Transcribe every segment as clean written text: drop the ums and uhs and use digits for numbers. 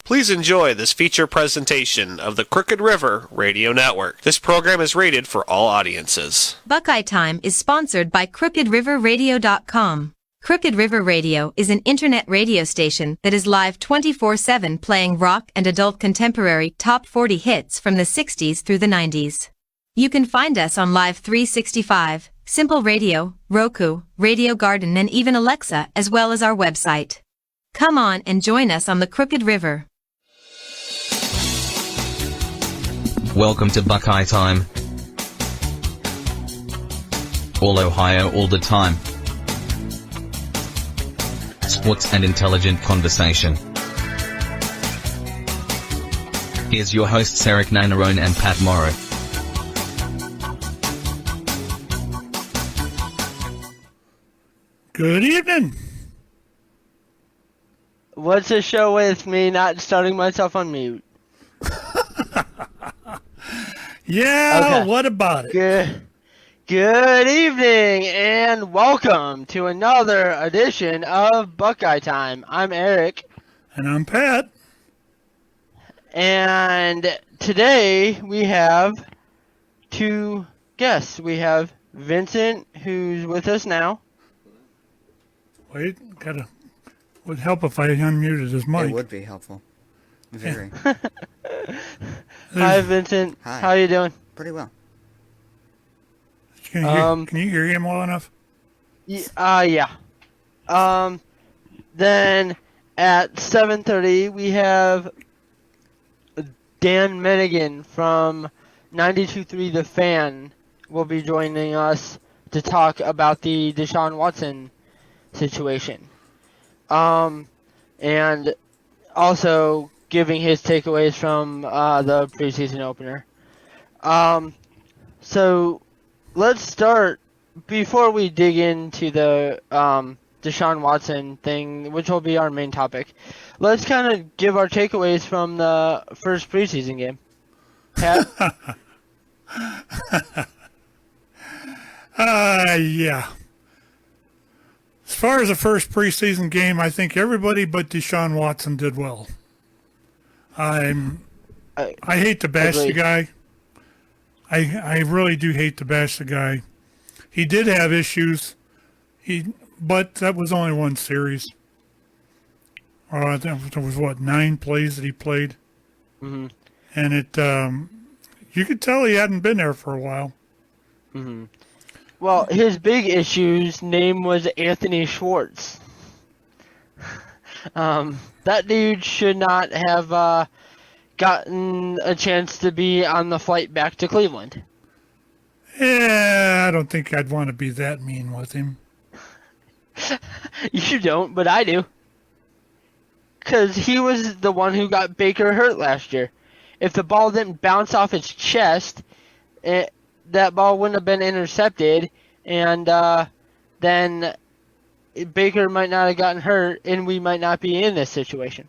Please enjoy this feature presentation of the Crooked River Radio Network. This program is rated for all audiences. Buckeye Time is sponsored by CrookedRiverRadio.com. Crooked River Radio is an internet radio station that is live 24/7 playing rock and adult contemporary top 40 hits from the 60s through the 90s. You can find us on Live 365, Simple Radio, Roku, Radio Garden, and even Alexa, as well as our website. Come on and join us on the Crooked River. Welcome to Buckeye Time. All Ohio all the time. Sports and intelligent conversation. Here's your hosts Erik Nannarone and Pat Morrow. Good evening. What's the show with me not starting myself on mute? Yeah, Okay. What about it? Good evening and welcome to another edition of Buckeye Time. I'm Erik. And I'm Pat. And today we have two guests. We have Vincent, who's with us now. Wait, would help if I unmuted his mic. It would be helpful. Very. Hi, Vincent. Hi. How you doing? Pretty well. Can you hear him well enough? Yeah. Then at 7:30 we have Dan Menningen from 92.3 The Fan will be joining us to talk about the Deshawn Watson situation. And also giving his takeaways from the preseason opener. So let's start, before we dig into the Deshawn Watson thing, which will be our main topic, let's kind of give our takeaways from the first preseason game. Pat? Yeah. As far as the first preseason game, I think everybody but Deshawn Watson did well. I hate to bash the guy. I really do hate to bash the guy. He did have issues, but that was only one series. There was 9 plays that he played, Mm-hmm. and you could tell he hadn't been there for a while. Mm-hmm. Well, his big issue's name was Anthony Schwartz. That dude should not have gotten a chance to be on the flight back to Cleveland. Yeah, I don't think I'd want to be that mean with him. You don't, but I do. Because he was the one who got Baker hurt last year. If the ball didn't bounce off his chest, that ball wouldn't have been intercepted, and then Baker might not have gotten hurt, and we might not be in this situation.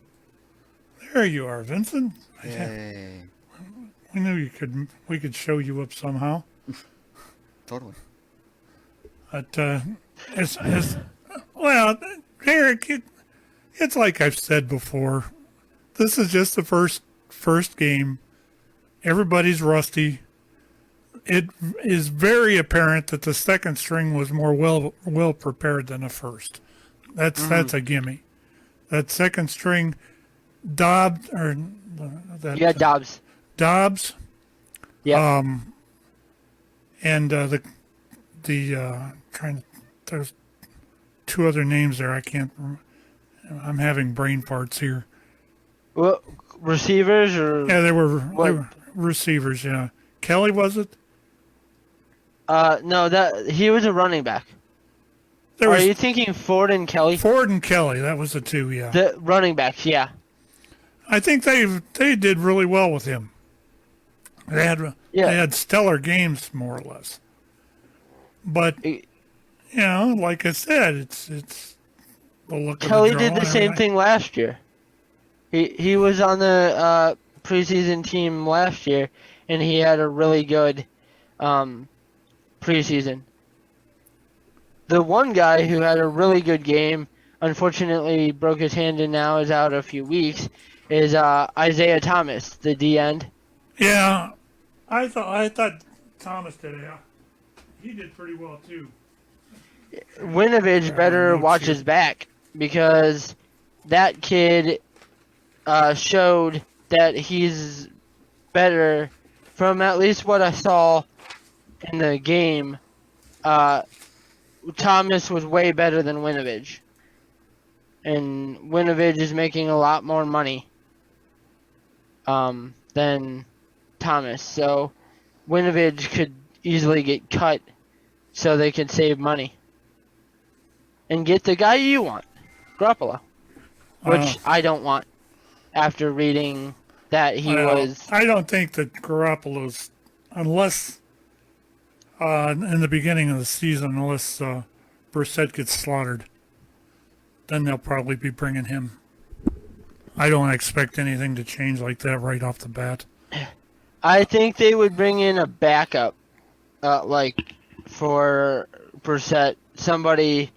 There you are, Vincent. Yay. We knew we could show you up somehow. Totally. But well, Erik, it's like I've said before. This is just the first game. Everybody's rusty. It is very apparent that the second string was more well prepared than the first. That's a gimme. That second string, Dobbs. Dobbs. Yeah. And there's 2 other names there. I can't remember. I'm having brain farts here. Well, receivers or? Yeah, they were receivers. Yeah, Kelly, was it? No, he was a running back. Are you thinking Ford and Kelly? Ford and Kelly, that was the 2. Yeah, the running backs. Yeah. I think they did really well with him. They had stellar games, more or less. But like I said, it's the look. Kelly of the did the same thing last year. He was on the preseason team last year, and he had a really good preseason. The one guy who had a really good game, unfortunately broke his hand and now is out a few weeks, is Isaiah Thomas, the D end. Yeah, I thought Thomas did. Yeah, he did pretty well too. Winovich better watch his back because that kid showed that he's better from at least what I saw in the game. Thomas was way better than Winovich. And Winovich is making a lot more money than Thomas. So Winovich could easily get cut so they could save money. And get the guy you want, Garoppolo. Which I don't want after reading that he was... I don't think that Garoppolo's, unless in the beginning of the season, unless Brissett gets slaughtered, then they'll probably be bringing him. I don't expect anything to change like that right off the bat. I think they would bring in a backup, for Brissett. Somebody...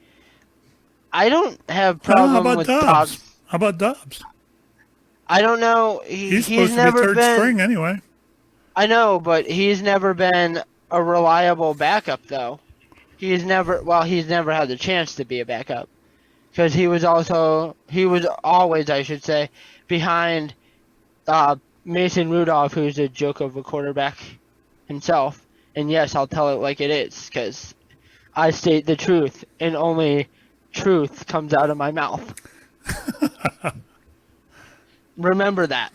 I don't have problem with Dobbs. How about Dobbs? I don't know. He's supposed to be third string anyway. I know, but he's never been a reliable backup, though. He's never had the chance to be a backup. Because he was always, I should say, behind Mason Rudolph, who's a joke of a quarterback himself. And yes, I'll tell it like it is, because I state the truth, and only truth comes out of my mouth. Remember that.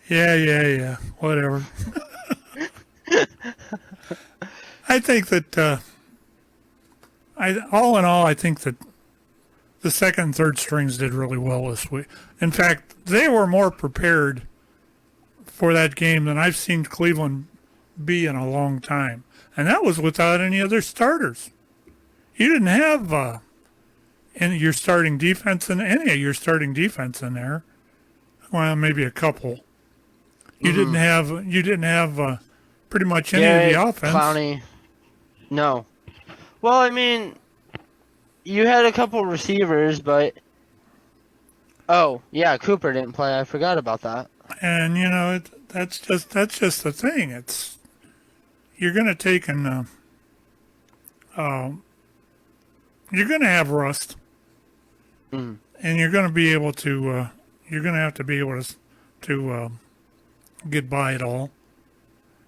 Yeah. Whatever. I think that, all in all, I think that the second and third strings did really well this week. In fact, they were more prepared for that game than I've seen Cleveland be in a long time. And that was without any other starters. You didn't have any of your starting defense in there. Well, maybe a couple. You didn't have pretty much any of the offense. Clowney. No. Well, I mean, you had a couple receivers, but Cooper didn't play. I forgot about that. And that's just the thing. It's you're going to take and you're going to have rust, and you're going to be able to. You're going to have to be able to get by it all.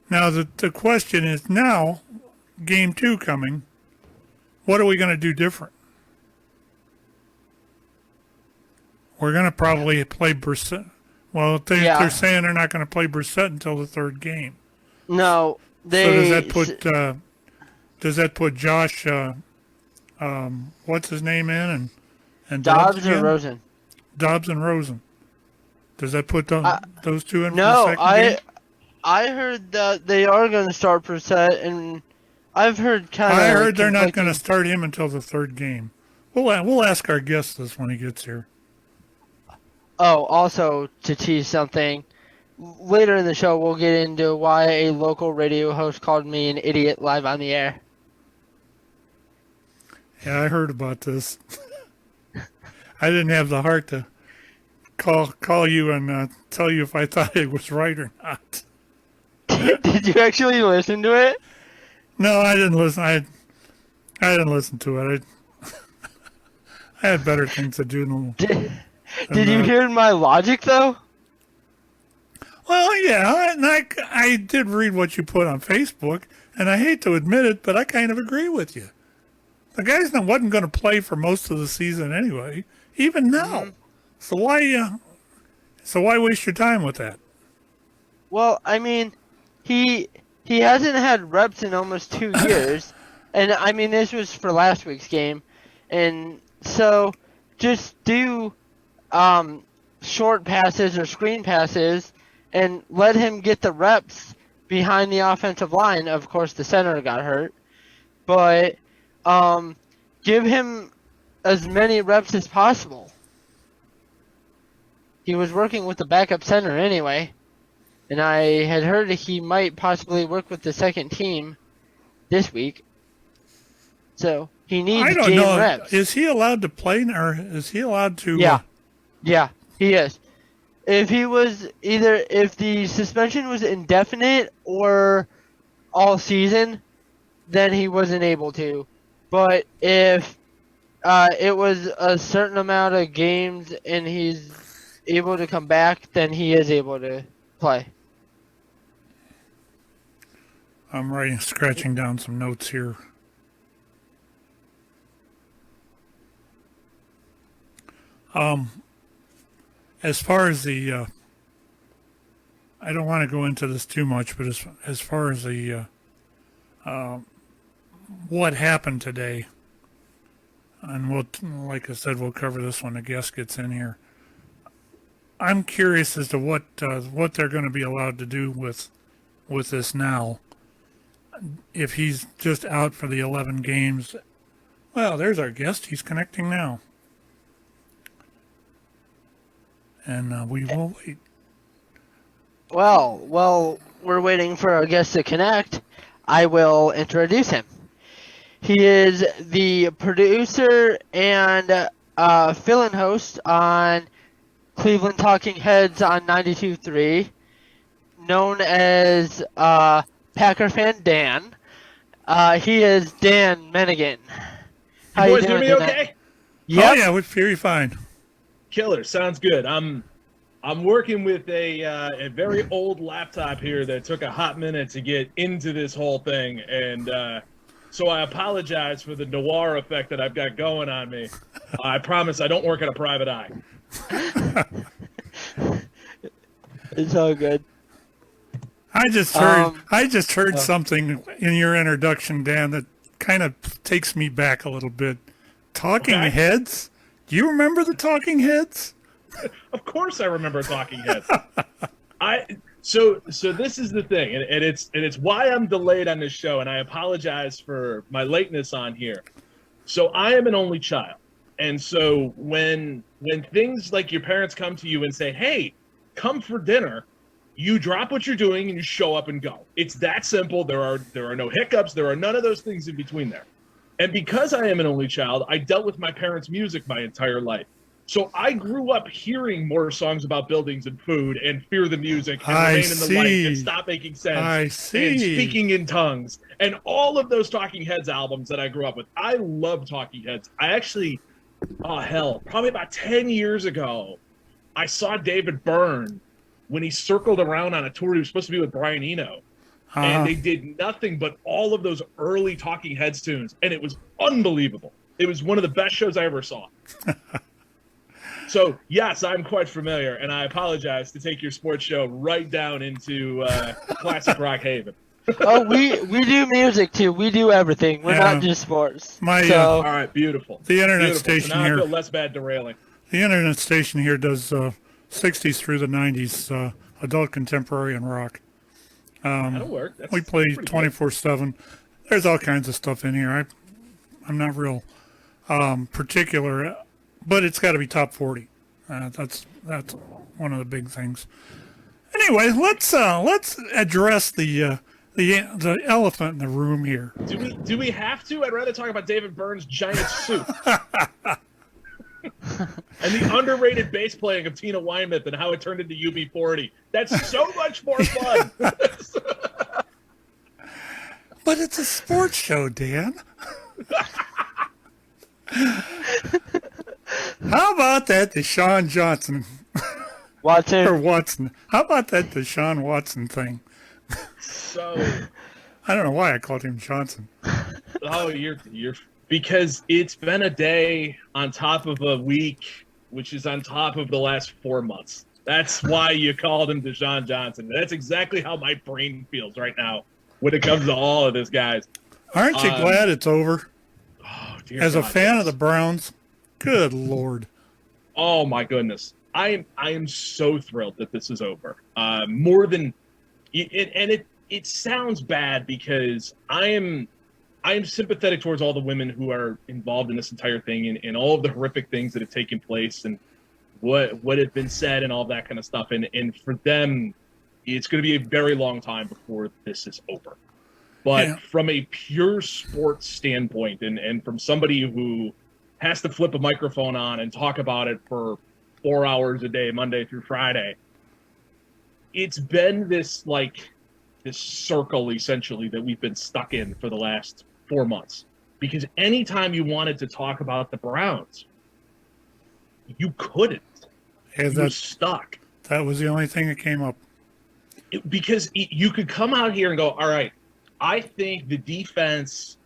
Now the question is now, game 2 coming. What are we going to do different? We're going to probably play Brissett. Well, they're saying they're not going to play Brissett until the third game. No, So does that put Josh? What's his name in and Dobbs or Rosen? Dobbs and Rosen. Does that put those two in for the second game? I heard that they are going to start Brissett, and I've heard I heard they're not going to start him until the third game. We'll ask our guest this when he gets here. Oh, also to tease something, later in the show we'll get into why a local radio host called me an idiot live on the air. Yeah, I heard about this. I didn't have the heart to call you and tell you if I thought it was right or not. Did you actually listen to it? No, I didn't listen. I didn't listen to it. I had better things to do. Did you hear my logic though? Well, yeah, and I did read what you put on Facebook, and I hate to admit it, but I kind of agree with you. The guy's wasn't going to play for most of the season anyway, even now. So why waste your time with that? Well, I mean, he hasn't had reps in almost 2 years, and I mean this was for last week's game, and so just do short passes or screen passes and let him get the reps behind the offensive line. Of course, the center got hurt, but give him as many reps as possible. He was working with the backup center anyway, and I had heard he might possibly work with the second team this week. So He needs I don't game know. reps. Is he allowed to play, or is he allowed to? Yeah, he is. If the suspension was indefinite or all season, then he wasn't able to. But if it was a certain amount of games and he's able to come back, then he is able to play. I'm scratching down some notes here. As far as the, I don't want to go into this too much, but as far as the, what happened today, and like I said, we'll cover this when the guest gets in here. I'm curious as to what they're going to be allowed to do with this now. If he's just out for the 11 games, well, there's our guest. He's connecting now. And we will wait. Well, we're waiting for our guest to connect. I will introduce him. He is the producer and fill-in host on Cleveland Talking Heads on 92.3, known as Packer Fan Dan. He is Dan Menningen. How you boys you doing hear me tonight? okay? Yep. Oh yeah, we hear you fine. Killer, sounds good. I'm working with a very old laptop here that took a hot minute to get into this whole thing, and so I apologize for the noir effect that I've got going on me. I promise I don't work at a private eye. It's all good. I just heard something in your introduction, Dan, that kind of takes me back a little bit. Talking Okay. Heads? Do you remember the Talking Heads? Of course I remember Talking Heads. So this is the thing, and it's why I'm delayed on this show, and I apologize for my lateness on here. So I am an only child. And so when things like your parents come to you and say, "Hey, come for dinner," you drop what you're doing and you show up and go. It's that simple. There are no hiccups. There are none of those things in between there. And because I am an only child, I dealt with my parents' music my entire life. So I grew up hearing more songs about buildings and food and Fear the Music and Remain in the Light and Stop Making Sense I see. and Speaking in Tongues and all of those Talking Heads albums that I grew up with. I love Talking Heads. I actually, probably about 10 years ago, I saw David Byrne when he circled around on a tour. He was supposed to be with Brian Eno. And they did nothing but all of those early Talking Heads tunes. And it was unbelievable. It was one of the best shows I ever saw. So, yes, I'm quite familiar, and I apologize to take your sports show right down into classic rock haven. Oh, we do music too. We do everything. We're not just sports. All right, beautiful. The internet Beautiful. station So now here. I feel less bad derailing. The internet station here does 60s through the 90s, adult contemporary and rock. That'll work. That's We play pretty good. 24/7. There's all kinds of stuff in here. I'm not real particular, but it's got to be top 40. That's one of the big things. Anyway, let's address the elephant in the room here. Do we have to? I'd rather talk about David Byrne's giant suit. And the underrated bass playing of Tina Weymouth and how it turned into UB40. That's so much more fun. But it's a sports show, Dan. How about that Deshawn Watson? How about that Deshawn Watson thing? So I don't know why I called him Johnson. Oh, you're because it's been a day on top of a week, which is on top of the last 4 months. That's why you called him Deshawn Johnson. That's exactly how my brain feels right now when it comes to all of this, guys. Aren't you glad it's over? Oh, dear As a God, fan yes. of the Browns, good Lord. Oh my goodness, I am so thrilled that this is over. More than, it sounds bad because I am sympathetic towards all the women who are involved in this entire thing and all of the horrific things that have taken place and what have been said and all that kind of stuff. And for them, it's going to be a very long time before this is over. But Yeah. from a pure sports standpoint, and from somebody who has to flip a microphone on and talk about it for 4 hours a day, Monday through Friday, it's been this circle essentially that we've been stuck in for the last 4 months. Because anytime you wanted to talk about the Browns, you couldn't. Yeah, You were stuck. that was the only thing that came up. Because you could come out here and go, all right, I think the defense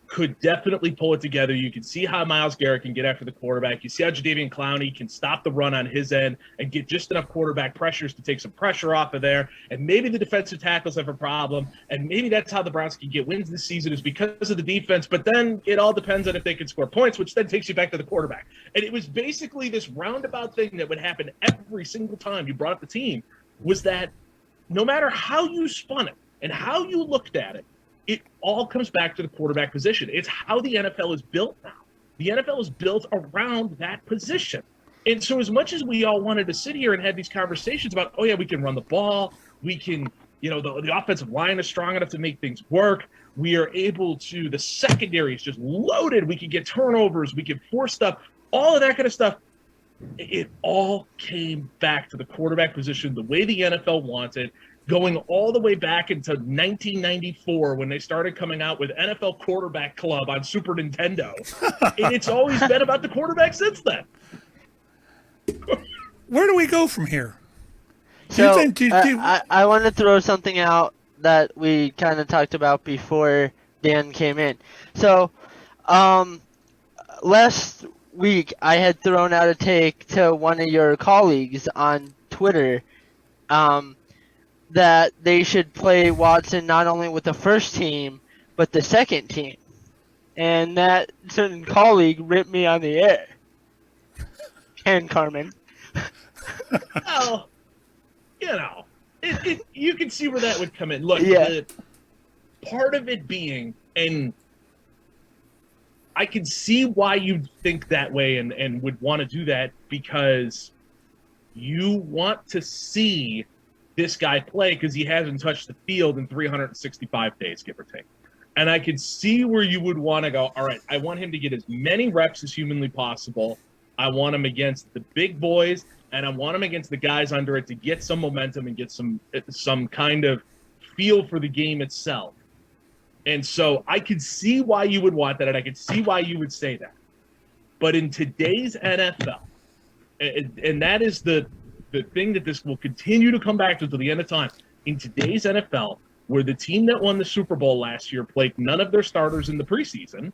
could definitely pull it together. You can see how Myles Garrett can get after the quarterback. You see how Jadeveon Clowney can stop the run on his end and get just enough quarterback pressures to take some pressure off of there. And maybe the defensive tackles have a problem. And maybe that's how the Browns can get wins this season, is because of the defense. But then it all depends on if they can score points, which then takes you back to the quarterback. And it was basically this roundabout thing that would happen every single time you brought up the team, was that no matter how you spun it and how you looked at it, it all comes back to the quarterback position. It's how the NFL is built now. The NFL is built around that position. And so as much as we all wanted to sit here and have these conversations about, oh, yeah, we can run the ball, we can, the offensive line is strong enough to make things work, we are able to, the secondary is just loaded, we can get turnovers, we can force stuff, all of that kind of stuff. It all came back to the quarterback position the way the NFL wanted, going all the way back into 1994 when they started coming out with NFL Quarterback Club on Super Nintendo. And it's always been about the quarterback since then. Where do we go from here? So I want to throw something out that we kind of talked about before Dan came in. So last week I had thrown out a take to one of your colleagues on Twitter that they should play Watson not only with the first team, but the second team. And that certain colleague ripped me on the air. And Carmen. Well, you can see where that would come in. Look, part of it being, and I can see why you'd think that way and would want to do that, because you want to see this guy play because he hasn't touched the field in 365 days, give or take. And I could see where you would want to go, all right, I want him to get as many reps as humanly possible. I want him against the big boys, and I want him against the guys under it to get some momentum and get some kind of feel for the game itself. And so I could see why you would want that, and I could see why you would say that. But in today's NFL, and that is the thing that this will continue to come back to till the end of time, in today's NFL, where the team that won the Super Bowl last year played none of their starters in the preseason,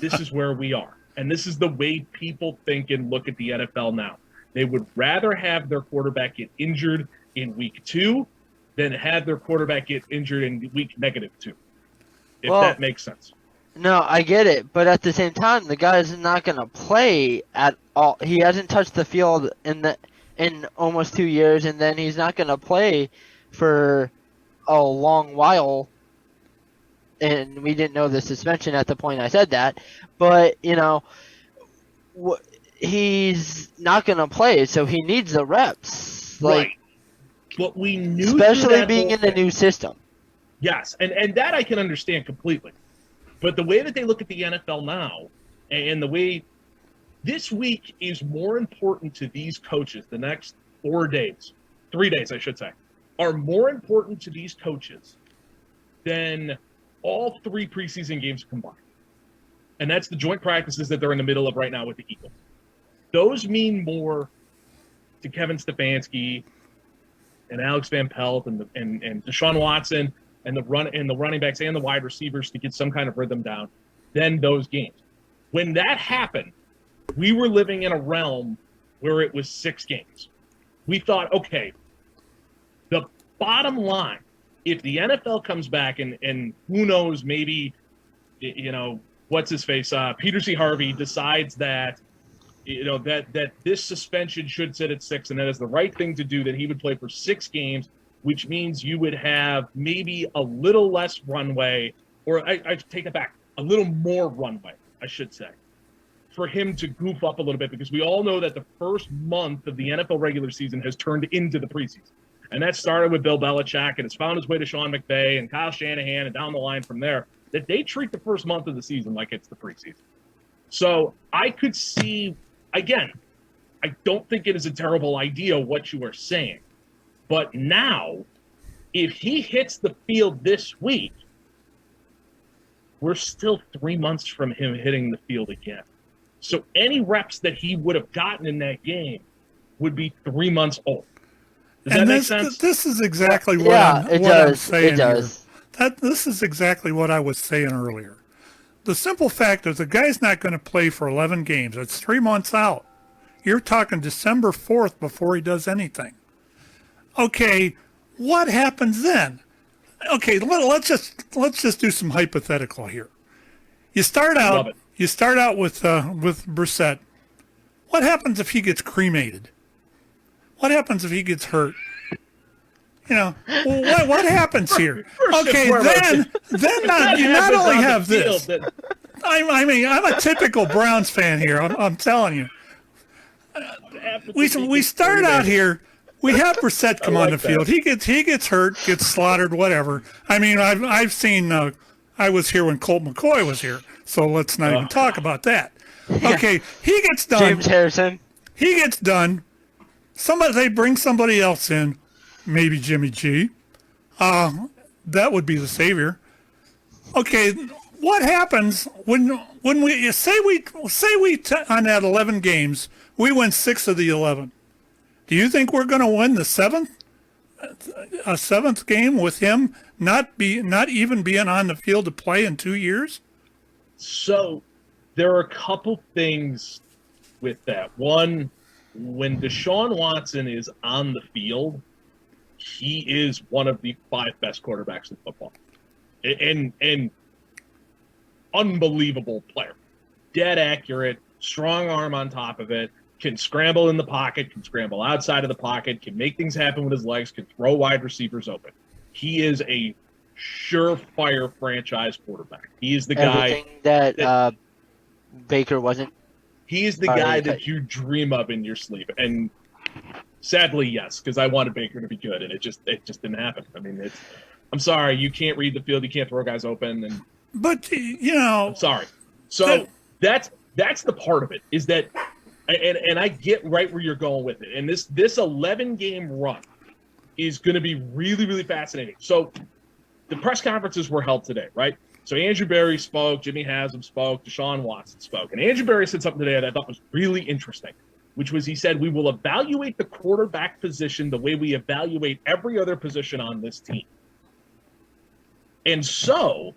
this is where we are. And this is the way people think and look at the NFL now. They would rather have their quarterback get injured in week 2 than have their quarterback get injured in week -2, if that makes sense. No, I get it, but at the same time, the guy's not going to play at all. He hasn't touched the field in almost 2 years, and then he's not going to play for a long while. And we didn't know the suspension at the point I said that, but he's not going to play, so he needs the reps. Right. But we knew, especially being in the new system. Yes, and that I can understand completely. But the way that they look at the NFL now, and the way this week is more important to these coaches, the next 3 days, I should say, are more important to these coaches than all 3 preseason games combined. And that's the joint practices that they're in the middle of right now with the Eagles. Those mean more to Kevin Stefanski and Alex Van Pelt and Deshawn Watson and the running backs and the wide receivers to get some kind of rhythm down than those games. When that happened, we were living in a realm where it was 6 games. We thought, okay, the bottom line, if the NFL comes back and who knows, maybe, what's his face, Peter C. Harvey decides that, that this suspension should sit at 6 and that is the right thing to do, that he would play for 6 games, which means you would have maybe a little less runway, or I take it back, a little more runway, I should say, for him to goof up a little bit, because we all know that the first month of the NFL regular season has turned into the preseason. and that started with Bill Belichick, and it's found its way to Sean McVay and Kyle Shanahan and down the line from there, that they treat the first month of the season like it's the preseason. So I could see, again, I don't think it is a terrible idea what you are saying. But now, if he hits the field this week, we're still 3 months from him hitting the field again. So any reps that he would have gotten in that game would be 3 months old. Does that make sense? This is exactly what I'm saying here. This is exactly what I was saying earlier. The simple fact is the guy's not going to play for 11 games. It's 3 months out. You're talking December 4th before he does anything. Okay, what happens then? Okay, let's just do some hypothetical here. You start out with Brissett. What happens if he gets cremated? What happens if he gets hurt? You know, what happens here? Okay, then you not only have this. I mean, I'm a typical Browns fan here. I'm telling you. We start out here. We have Brissett come on the field. He gets hurt, gets slaughtered, whatever. I mean, I've seen. I was here when Colt McCoy was here, so let's not even talk about that. Okay, he gets done. James Harrison. He gets done. They bring somebody else in, maybe Jimmy G. That would be the savior. Okay, what happens when we say on that 11 games we win 6 of the 11? Do you think we're going to win the seventh game with him not even being on the field to play in 2 years? So there are a couple things with that. One, when Deshawn Watson is on the field, he is one of the 5 best quarterbacks in football. And unbelievable player. Dead accurate, strong arm on top of it, can scramble in the pocket, can scramble outside of the pocket, can make things happen with his legs, can throw wide receivers open. He is a surefire franchise quarterback. He is the guy that Baker wasn't. He is the guy that you dream of in your sleep. And sadly, yes, because I wanted Baker to be good, and it just didn't happen. I mean, I'm sorry, you can't read the field, you can't throw guys open, but you know, I'm sorry. So that's the part of it, is that, and I get right where you're going with it. And this 11-game run is going to be really, really fascinating. So the press conferences were held today, right? So Andrew Berry spoke, Jimmy Haslam spoke, Deshaun Watson spoke. And Andrew Berry said something today that I thought was really interesting, which was, he said, we will evaluate the quarterback position the way we evaluate every other position on this team. And so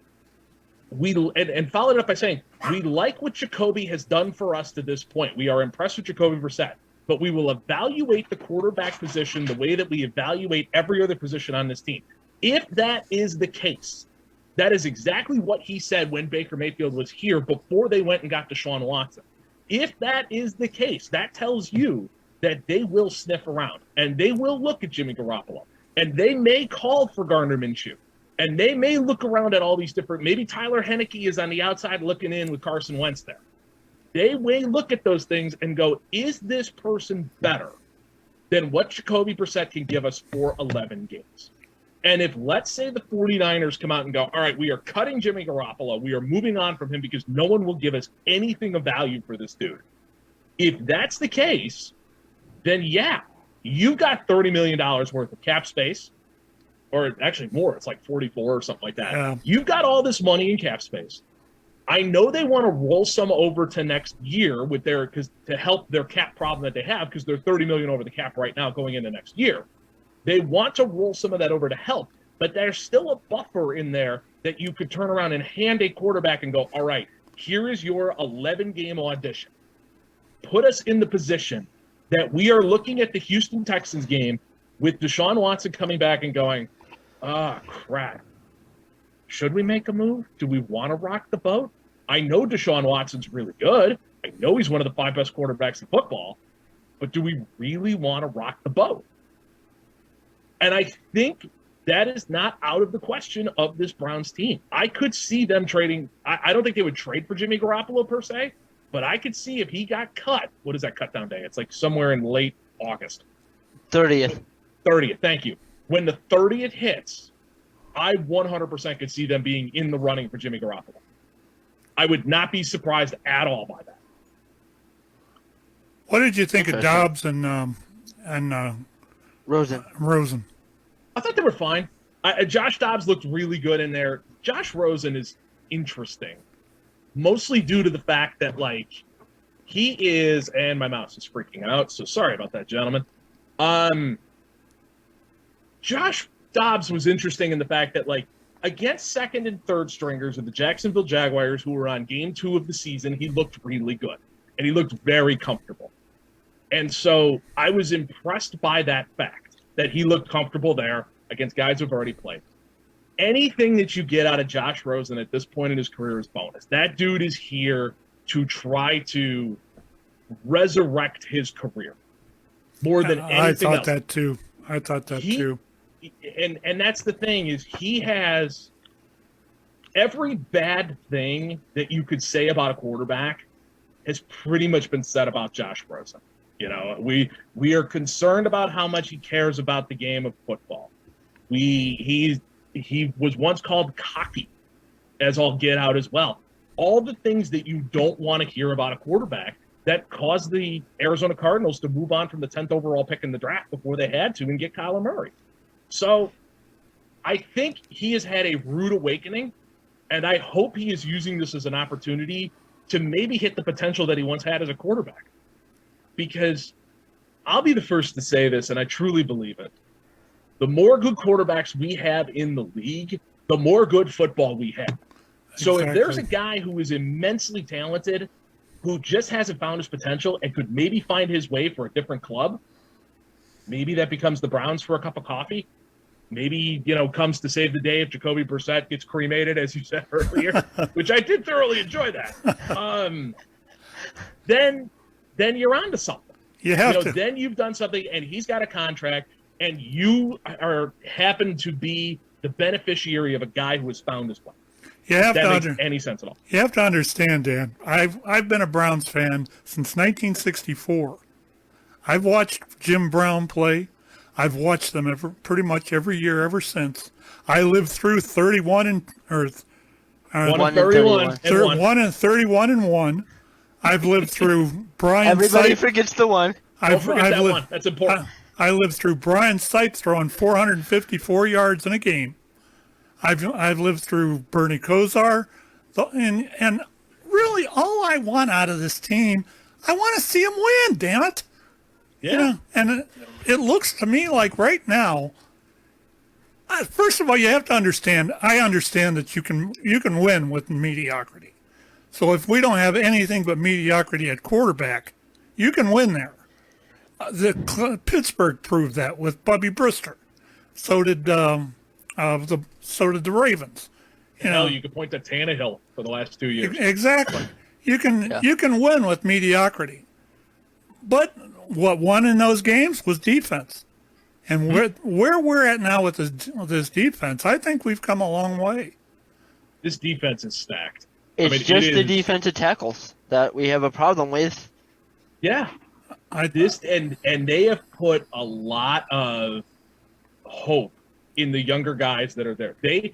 and followed it up by saying, we like what Jacoby has done for us to this point. We are impressed with Jacoby Brissett, but we will evaluate the quarterback position the way that we evaluate every other position on this team. If that is the case, that is exactly what he said when Baker Mayfield was here before they went and got Deshaun Watson. If that is the case, that tells you that they will sniff around and they will look at Jimmy Garoppolo and they may call for Gardner Minshew. And they may look around at all these different, maybe Tyler Heineke is on the outside looking in with Carson Wentz there. They may look at those things and go, is this person better than what Jacoby Brissett can give us for 11 games? And if, let's say, the 49ers come out and go, all right, we are cutting Jimmy Garoppolo, we are moving on from him because no one will give us anything of value for this dude. If that's the case, then yeah, you've got $30 million worth of cap space. Or actually more, it's like 44 or something like that. Yeah. You've got all this money in cap space. I know they want to roll some over to next year with to help their cap problem that they have, because they're 30 million over the cap right now going into next year. They want to roll some of that over to help, but there's still a buffer in there that you could turn around and hand a quarterback and go, all right, here is your 11-game audition. Put us in the position that we are looking at the Houston Texans game with Deshaun Watson coming back and going, crap. Should we make a move? Do we want to rock the boat? I know Deshaun Watson's really good. I know he's one of the 5 best quarterbacks in football. But do we really want to rock the boat? And I think that is not out of the question of this Browns team. I could see them trading. I don't think they would trade for Jimmy Garoppolo per se, but I could see if he got cut. What is that cut down day? It's like somewhere in late August. 30th. 30th, thank you. when the 30th hits, I 100% could see them being in the running for Jimmy Garoppolo. I would not be surprised at all by that. What did you think of Dobbs and Rosen? I thought they were fine. Josh Dobbs looked really good in there. Josh Rosen is interesting, mostly due to the fact that, like, he is, and my mouse is freaking out, so sorry about that, gentlemen. Josh Dobbs was interesting in the fact that, like, against second and third stringers of the Jacksonville Jaguars, who were on game 2 of the season, he looked really good, and he looked very comfortable. And so I was impressed by that fact, that he looked comfortable there against guys who've already played. Anything that you get out of Josh Rosen at this point in his career is bonus. That dude is here to try to resurrect his career more than anything else. I thought that too. And that's the thing, is he has every bad thing that you could say about a quarterback has pretty much been said about Josh Rosen. You know, we are concerned about how much he cares about the game of football. He was once called cocky, as all get out as well. All the things that you don't want to hear about a quarterback that caused the Arizona Cardinals to move on from the 10th overall pick in the draft before they had to and get Kyler Murray. So I think he has had a rude awakening, and I hope he is using this as an opportunity to maybe hit the potential that he once had as a quarterback. Because I'll be the first to say this, and I truly believe it. The more good quarterbacks we have in the league, the more good football we have. So if there's a guy who is immensely talented, who just hasn't found his potential and could maybe find his way for a different club, maybe that becomes the Browns for a cup of coffee. Maybe, comes to save the day if Jacoby Brissett gets cremated, as you said earlier, which I did thoroughly enjoy that. Then you're on to something. You have to. Then you've done something, and he's got a contract, and you happen to be the beneficiary of a guy who has found his way. That makes any sense at all. You have to understand, Dan. I've been a Browns fan since 1964. I've watched Jim Brown play. I've watched them pretty much every year ever since. I lived through 31 and 31. I've lived through Brian. Everybody forgets the one. Don't forget that one. That's important. I lived through Brian Sipe throwing 454 yards in a game. I've lived through Bernie Kosar, and really all I want out of this team, I want to see them win. Damn it! Yeah. And it looks to me like right now. First of all, you have to understand. I understand that you can win with mediocrity. So if we don't have anything but mediocrity at quarterback, you can win there. Pittsburgh proved that with Bubby Brister. So did the Ravens. You could point to Tannehill for the last 2 years. Exactly. You can win with mediocrity. But what won in those games was defense. And where we're at now with this defense, I think we've come a long way. This defense is stacked. It's the defensive tackles that we have a problem with. Yeah. And they have put a lot of hope in the younger guys that are there. They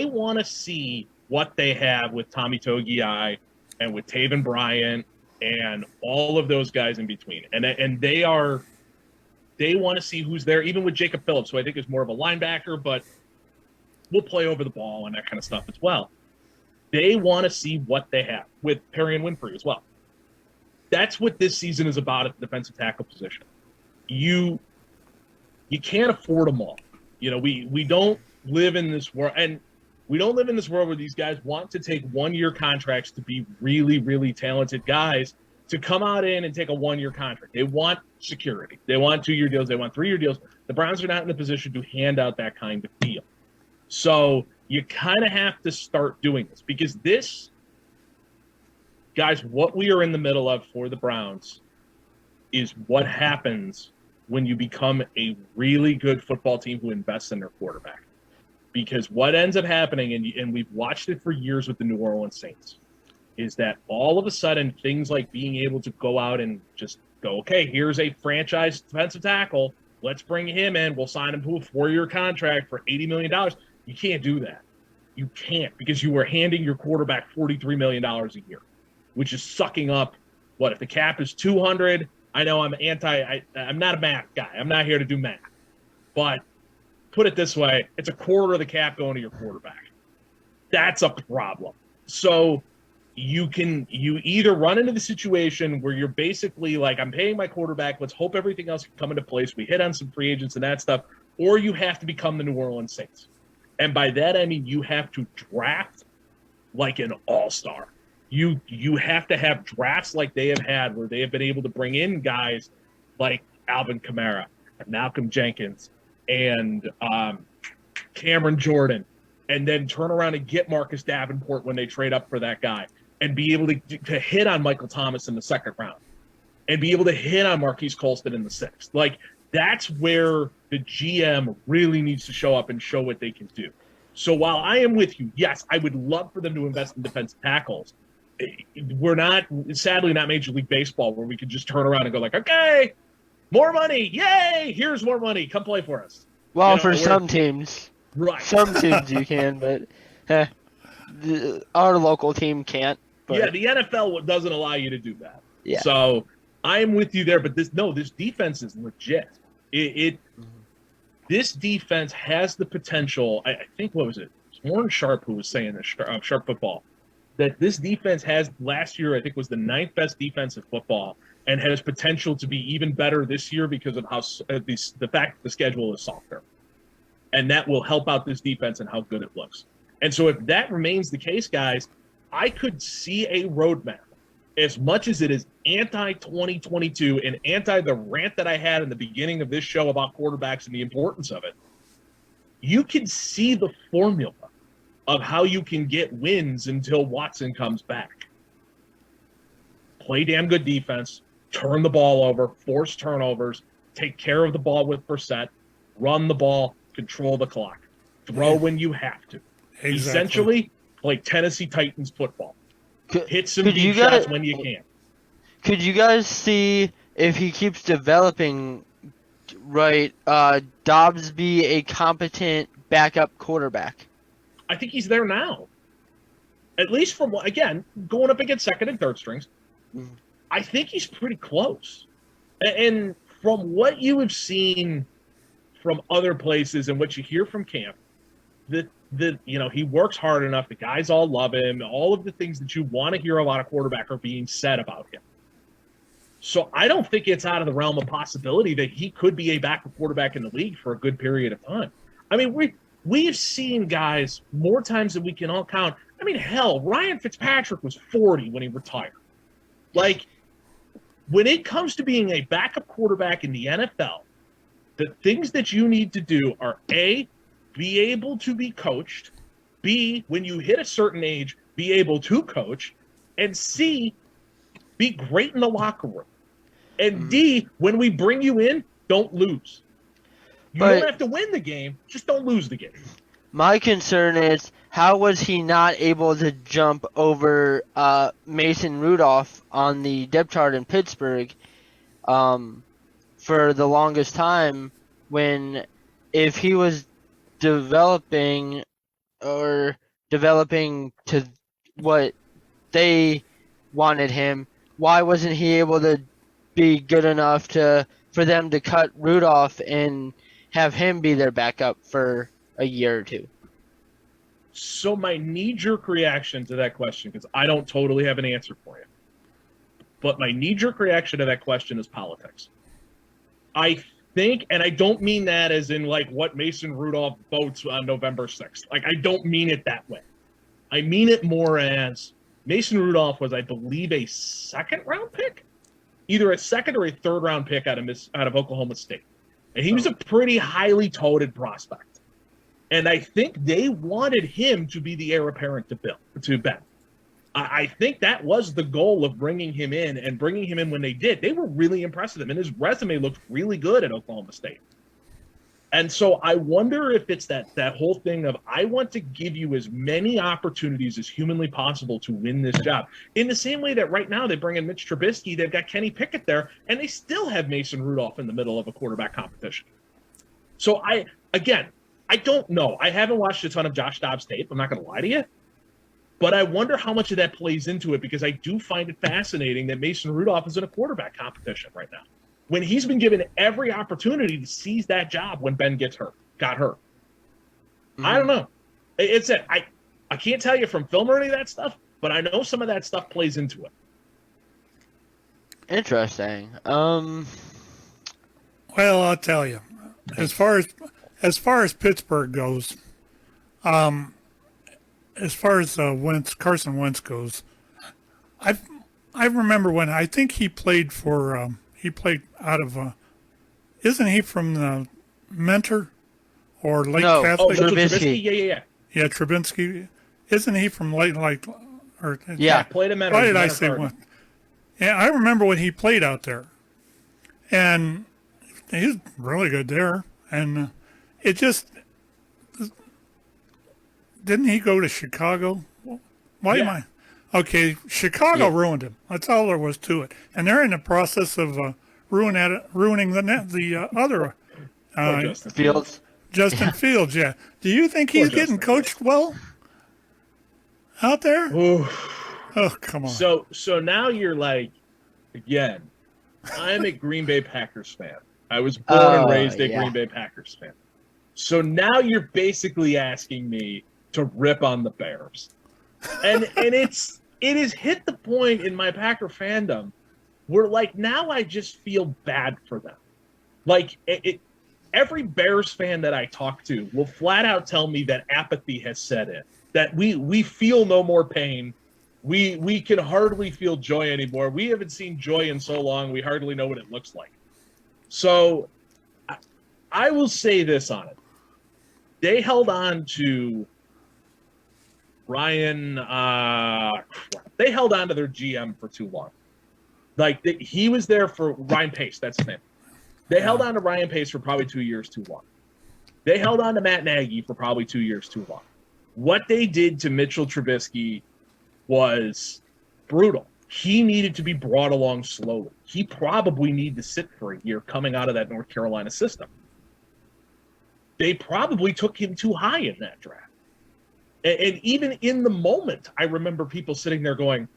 want to see what they have with Tommy Togiai and with Taven Bryant and all of those guys in between. And they want to see who's there, even with Jacob Phillips, who I think is more of a linebacker, but will play over the ball and that kind of stuff as well. They want to see what they have with Perry and Winfrey as well. That's what this season is about at the defensive tackle position. You can't afford them all. We don't live in this world, and we don't live in this world where these guys want to take 1-year contracts to be really, really talented guys to come out in and take a 1-year contract. They want security. They want 2-year deals. They want 3-year deals. The Browns are not in a position to hand out that kind of deal. So you kind of have to start doing this, because this, guys, what we are in the middle of for the Browns is what happens when you become a really good football team who invests in their quarterback. Because what ends up happening, and we've watched it for years with the New Orleans Saints, is that all of a sudden things like being able to go out and just go, okay, here's a franchise defensive tackle let's bring him in. We'll sign him to a 4-year contract for $80 million. You can't do that. You can't, because you are handing your quarterback $43 million a year, which is sucking up. What if the cap is 200? I know I'm I'm not a math guy. I'm not here to do math. But put it this way, it's a quarter of the cap going to your quarterback. That's a problem. So you either run into the situation where you're basically like, I'm paying my quarterback, let's hope everything else can come into place. We hit on some free agents and that stuff, or you have to become the New Orleans Saints. And by that, I mean, you have to draft like an all-star. You have to have drafts like they have had, where they have been able to bring in guys like Alvin Kamara, and Malcolm Jenkins, and Cameron Jordan, and then turn around and get Marcus Davenport when they trade up for that guy, and be able to hit on Michael Thomas in the second round, and be able to hit on Marquise Colston in the sixth. Like, that's where the GM really needs to show up and show what they can do. So while I am with you, yes, I would love for them to invest in defensive tackles. We're sadly not Major League Baseball, where we could just turn around and go like, okay, more money, yay, here's more money, come play for us. Well, for some teams. Right. Some teams you can, but our local team can't. But. Yeah, the NFL doesn't allow you to do that. Yeah. So I'm with you there, but this defense is legit. This defense has the potential. I think, what was it? Warren Sharp who was saying this, Sharp Football, that this defense has last year, I think, was the 9th best defense in football, and has potential to be even better this year because of how the fact that the schedule is softer. And that will help out this defense and how good it looks. And so if that remains the case, guys, I could see a roadmap, as much as it is anti-2022 and anti the rant that I had in the beginning of this show about quarterbacks and the importance of it. You can see the formula of how you can get wins until Watson comes back. Play damn good defense, turn the ball over, force turnovers, take care of the ball with Brissett, run the ball, control the clock, throw when you have to. Exactly. Essentially, play Tennessee Titans football. Hit some deep shots when you can. Could you guys see, if he keeps developing right, Dobbs be a competent backup quarterback? I think he's there now. At least from, again, going up against second and third strings, I think he's pretty close. And from what you have seen from other places and what you hear from camp, he works hard enough. The guys all love him. All of the things that you want to hear about a quarterback are being said about him. So I don't think it's out of the realm of possibility that he could be a backup quarterback in the league for a good period of time. I mean, we've seen guys more times than we can all count. I mean, hell, Ryan Fitzpatrick was 40 when he retired. Like, when it comes to being a backup quarterback in the NFL, the things that you need to do are A, be able to be coached, B, when you hit a certain age, be able to coach, and C, be great in the locker room. And D, when we bring you in, don't lose. You don't have to win the game, just don't lose the game. My concern is, how was he not able to jump over Mason Rudolph on the depth chart in Pittsburgh for the longest time, when if he was developing to what they wanted him, why wasn't he able to be good enough for them to cut Rudolph and have him be their backup for a year or two? So my knee-jerk reaction to that question, because I don't totally have an answer for you, but my knee-jerk reaction to that question is politics. I think, and I don't mean that as in like what Mason Rudolph votes on November 6th. Like, I don't mean it that way. I mean it more as Mason Rudolph was, I believe, a second-round pick, either a second or a third-round pick out of Oklahoma State. And he was a pretty highly touted prospect. And I think they wanted him to be the heir apparent to Ben. I think that was the goal of bringing him in, and bringing him in when they did. They were really impressed with him, and his resume looked really good at Oklahoma State. And so I wonder if it's that whole thing of I want to give you as many opportunities as humanly possible to win this job. In the same way that right now they bring in Mitch Trubisky, they've got Kenny Pickett there, and they still have Mason Rudolph in the middle of a quarterback competition. So I don't know. I haven't watched a ton of Josh Dobbs tape. I'm not going to lie to you. But I wonder how much of that plays into it, because I do find it fascinating that Mason Rudolph is in a quarterback competition right now, when he's been given every opportunity to seize that job when Ben got hurt. Mm-hmm. I don't know. I can't tell you from film or any of that stuff, but I know some of that stuff plays into it. Interesting. Well, I'll tell you, as far as Pittsburgh goes, as far as Carson Wentz goes, I remember when I think he played for he played out of isn't he from the Mentor or Lake Catholic? Trubisky. Yeah, Trubinsky. Isn't he from Lake or yeah, played a Mentor. Why did I say one? Yeah, I remember when he played out there, and he's really good there. And it just didn't he go to Chicago? Why am I? Okay, Chicago ruined him. That's all there was to it. And they're in the process of ruining the other Fields. Justin Fields. Yeah. Do you think he's getting coached well out there? Ooh. Oh, come on. So now you're like, again, I'm a Green Bay Packers fan. I was born and raised a Green Bay Packers fan. So now you're basically asking me to rip on the Bears. And it has hit the point in my Packer fandom where, like, now I just feel bad for them. Like, every Bears fan that I talk to will flat out tell me that apathy has set in, that we feel no more pain. We can hardly feel joy anymore. We haven't seen joy in so long, we hardly know what it looks like. So I will say this on it. They held on to Ryan, they held on to their GM for too long. Like, he was there for Ryan Pace, that's his name. They held on to Ryan Pace for probably 2 years too long. They held on to Matt Nagy for probably 2 years too long. What they did to Mitchell Trubisky was brutal. He needed to be brought along slowly. He probably needed to sit for a year coming out of that North Carolina system. They probably took him too high in that draft. And even in the moment, I remember people sitting there going,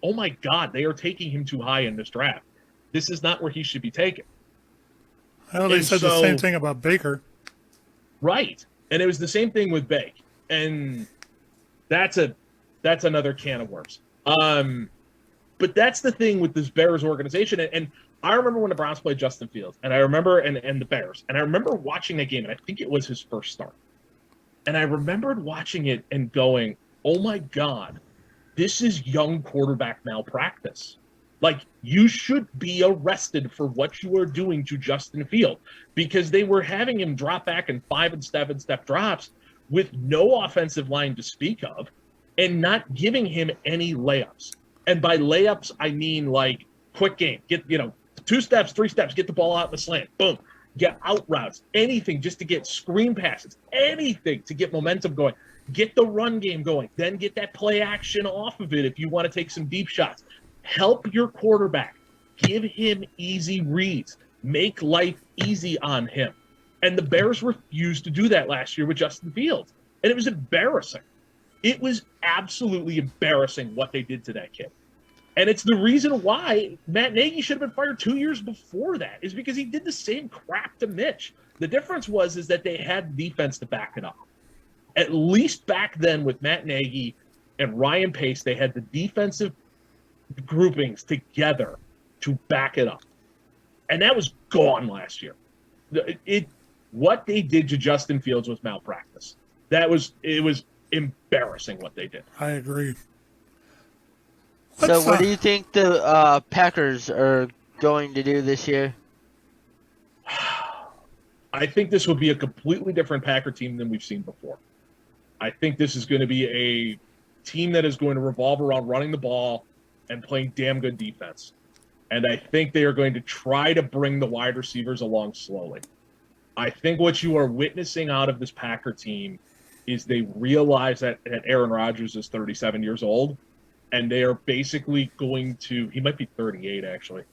oh my God, they are taking him too high in this draft. This is not where he should be taken. Well, they said the same thing about Baker. Right. And it was the same thing with Bake. And that's another can of worms. But that's the thing with this Bears organization. And I remember when the Browns played Justin Fields, and I remember and the Bears, and I remember watching that game, and I think it was his first start. And I remembered watching it and going, oh my God, this is young quarterback malpractice. Like, you should be arrested for what you are doing to Justin Fields, because they were having him drop back in 5 and 7 step drops with no offensive line to speak of and not giving him any layups. And by layups, I mean like quick game, get, 2 steps, 3 steps, get the ball out in the slant, boom. Get out routes, anything just to get screen passes, anything to get momentum going, get the run game going, then get that play action off of it if you want to take some deep shots. Help your quarterback. Give him easy reads. Make life easy on him. And the Bears refused to do that last year with Justin Fields. And it was embarrassing. It was absolutely embarrassing what they did to that kid. And it's the reason why Matt Nagy should have been fired 2 years before that, is because he did the same crap to Mitch. The difference is that they had defense to back it up. At least back then with Matt Nagy and Ryan Pace, they had the defensive groupings together to back it up. And that was gone last year. What they did to Justin Fields was malpractice. It was embarrassing what they did. I agree. So what do you think the Packers are going to do this year? I think this will be a completely different Packer team than we've seen before. I think this is going to be a team that is going to revolve around running the ball and playing damn good defense. And I think they are going to try to bring the wide receivers along slowly. I think what you are witnessing out of this Packer team is they realize that Aaron Rodgers is 37 years old, and they are basically going to – he might be 38 actually.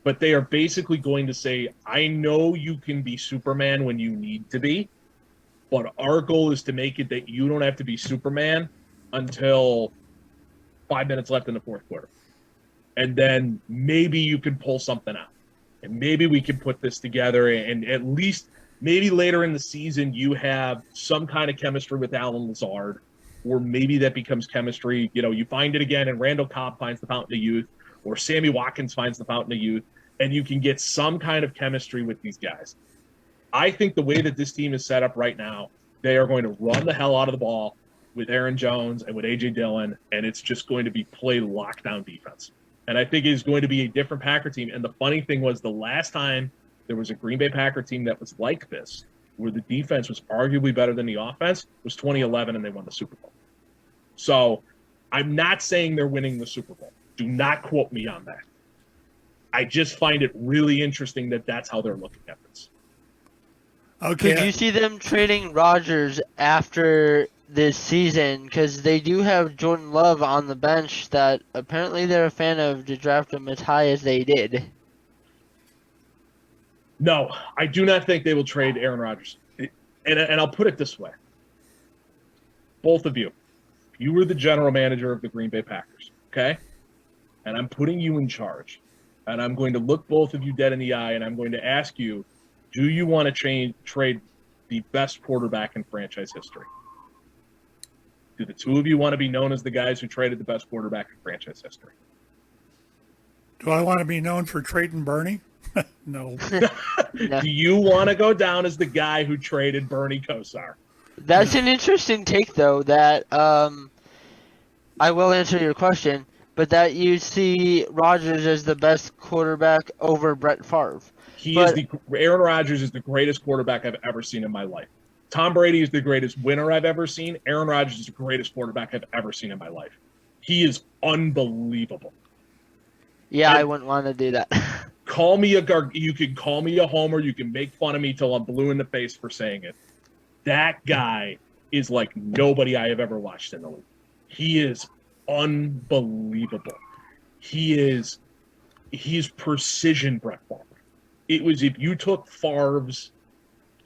But they are basically going to say, I know you can be Superman when you need to be, but our goal is to make it that you don't have to be Superman until 5 minutes left in the fourth quarter. And then maybe you can pull something out. And maybe we can put this together, and at least maybe later in the season you have some kind of chemistry with Alan Lazard, or maybe that becomes chemistry. You know, you find it again, and Randall Cobb finds the fountain of youth, or Sammy Watkins finds the fountain of youth, and you can get some kind of chemistry with these guys. I think the way that this team is set up right now, they are going to run the hell out of the ball with Aaron Jones and with A.J. Dillon, and it's just going to be play lockdown defense. And I think it is going to be a different Packer team. And the funny thing was, the last time there was a Green Bay Packer team that was like this, where the defense was arguably better than the offense, was 2011, and they won the Super Bowl. So I'm not saying they're winning the Super Bowl. Do not quote me on that. I just find it really interesting that that's how they're looking at this. Okay. Could you see them trading Rodgers after this season? Because they do have Jordan Love on the bench that apparently they're a fan of to draft him as high as they did. No, I do not think they will trade Aaron Rodgers. And I'll put it this way. Both of you, if you were the general manager of the Green Bay Packers, okay? And I'm putting you in charge. And I'm going to look both of you dead in the eye, and I'm going to ask you, do you want to trade the best quarterback in franchise history? Do the two of you want to be known as the guys who traded the best quarterback in franchise history? Do I want to be known for trading Bernie? No. No. Do you want to go down as the guy who traded Bernie Kosar? That's an interesting take, though, that I will answer your question, but that you see Rodgers as the best quarterback over Brett Favre. Aaron Rodgers is the greatest quarterback I've ever seen in my life. Tom Brady is the greatest winner I've ever seen. Aaron Rodgers is the greatest quarterback I've ever seen in my life. He is unbelievable. Yeah, I wouldn't want to do that. You can call me a homer. You can make fun of me till I'm blue in the face for saying it. That guy is like nobody I have ever watched in the league. He is unbelievable. He's precision Brett Favre. It was if you took Favre's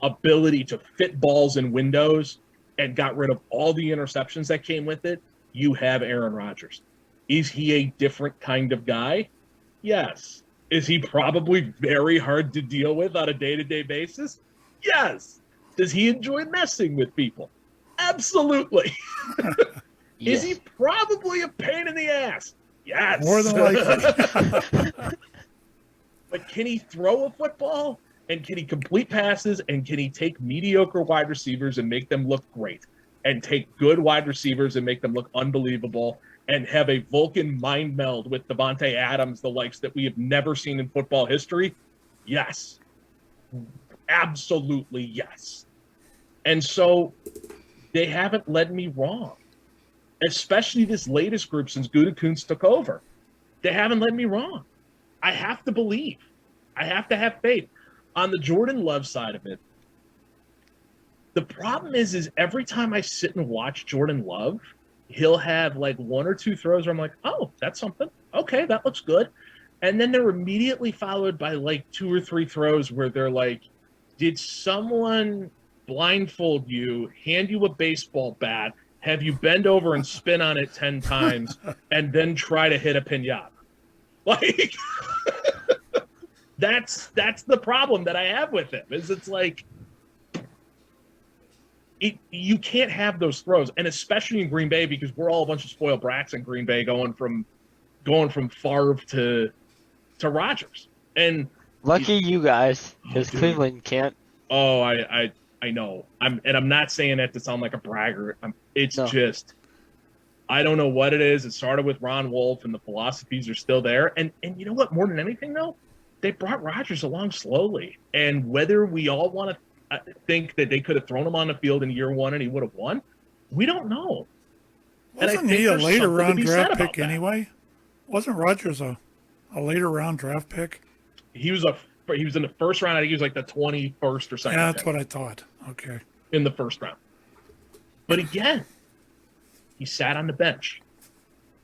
ability to fit balls in windows and got rid of all the interceptions that came with it, you have Aaron Rodgers. Is he a different kind of guy? Yes. Is he probably very hard to deal with on a day-to-day basis? Yes. Does he enjoy messing with people? Absolutely. Yes. Is he probably a pain in the ass? Yes. More than likely. But can he throw a football? And can he complete passes? And can he take mediocre wide receivers and make them look great? And take good wide receivers and make them look unbelievable? And have a Vulcan mind meld with Devontae Adams, the likes that we have never seen in football history? Yes. Absolutely yes. And so they haven't led me wrong. Especially this latest group since Gutekunst took over. They haven't led me wrong. I have to believe. I have to have faith. On the Jordan Love side of it, the problem is every time I sit and watch Jordan Love, he'll have like one or two throws where I'm like, oh, that's something. Okay, that looks good. And then they're immediately followed by like two or three throws where they're like, did someone blindfold you, hand you a baseball bat, have you bend over and spin on it 10 times, and then try to hit a pinata? Like, that's the problem that I have with him, is it's like, you can't have those throws, and especially in Green Bay, because we're all a bunch of spoiled brats in Green Bay going from Favre to Rodgers. And Lucky you guys, because dude. Cleveland can't. Oh, I know. I'm not saying that to sound like a bragger. Just, I don't know what it is. It started with Ron Wolf, and the philosophies are still there. And you know what? More than anything, though, they brought Rodgers along slowly. And whether we all want to think that they could have thrown him on the field in year one and he would have won, we don't know. Wasn't he a later round draft pick anyway? Wasn't Rodgers a later round draft pick? He was a He was in the first round. I think he was like the 21st or second. Yeah, that's pick what I thought. Okay. in the first round. But again, he sat on the bench.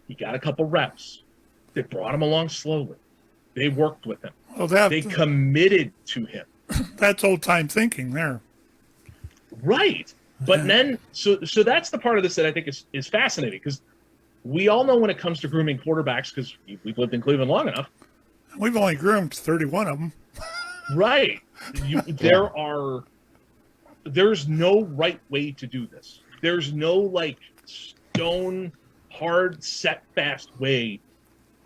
He got a couple reps. They brought him along slowly. They worked with him. Well, They committed to him. that's old time thinking there. Right. But then, so that's the part of this that I think is fascinating, because we all know when it comes to grooming quarterbacks, because we've lived in Cleveland long enough. We've only groomed 31 of them. Right. There's no right way to do this. There's no like stone, hard, set, fast way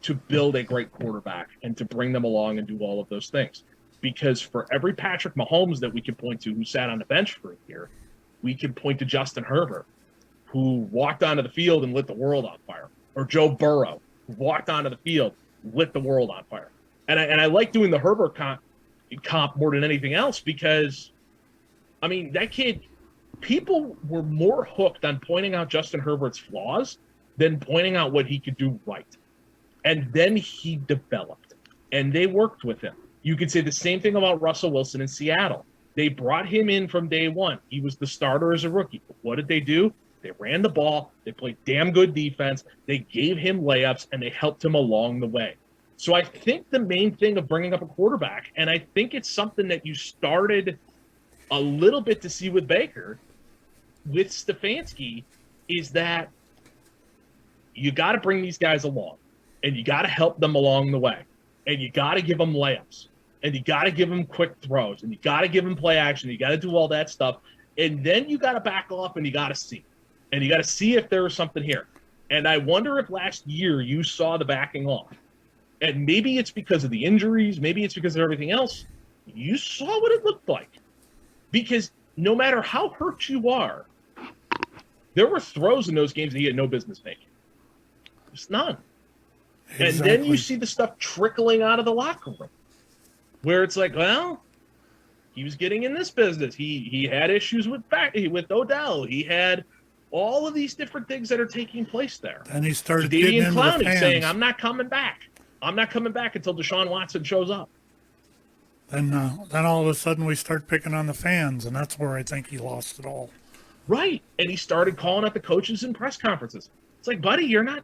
to build a great quarterback and to bring them along and do all of those things. Because for every Patrick Mahomes that we can point to who sat on the bench for a year, we can point to Justin Herbert, who walked onto the field and lit the world on fire, or Joe Burrow, who walked onto the field, lit the world on fire. And I like doing the Herbert comp more than anything else, because, I mean, that kid, people were more hooked on pointing out Justin Herbert's flaws than pointing out what he could do right. And then he developed, and they worked with him. You could say the same thing about Russell Wilson in Seattle. They brought him in from day one. He was the starter as a rookie. But what did they do? They ran the ball. They played damn good defense. They gave him layups, and they helped him along the way. So I think the main thing of bringing up a quarterback, and I think it's something that you started a little bit to see with Baker, with Stefanski, is that you got to bring these guys along, and you got to help them along the way, and you got to give them layups, and you got to give them quick throws, and you got to give them play action. You got to do all that stuff, and then you got to back off, and you got to see, and you got to see if there is something here. And I wonder if last year you saw the backing off. And maybe it's because of the injuries, maybe it's because of everything else. You saw what it looked like. Because no matter how hurt you are, there were throws in those games that he had no business making. There's none. Exactly. And then you see the stuff trickling out of the locker room, where it's like, well, he was getting in this business. He had issues with Odell. He had all of these different things that are taking place there. And he started getting into the fans. Saying, I'm not coming back. I'm not coming back until Deshawn Watson shows up. Then all of a sudden we start picking on the fans, and that's where I think he lost it all. Right, and he started calling out the coaches in press conferences. It's like, buddy, you're not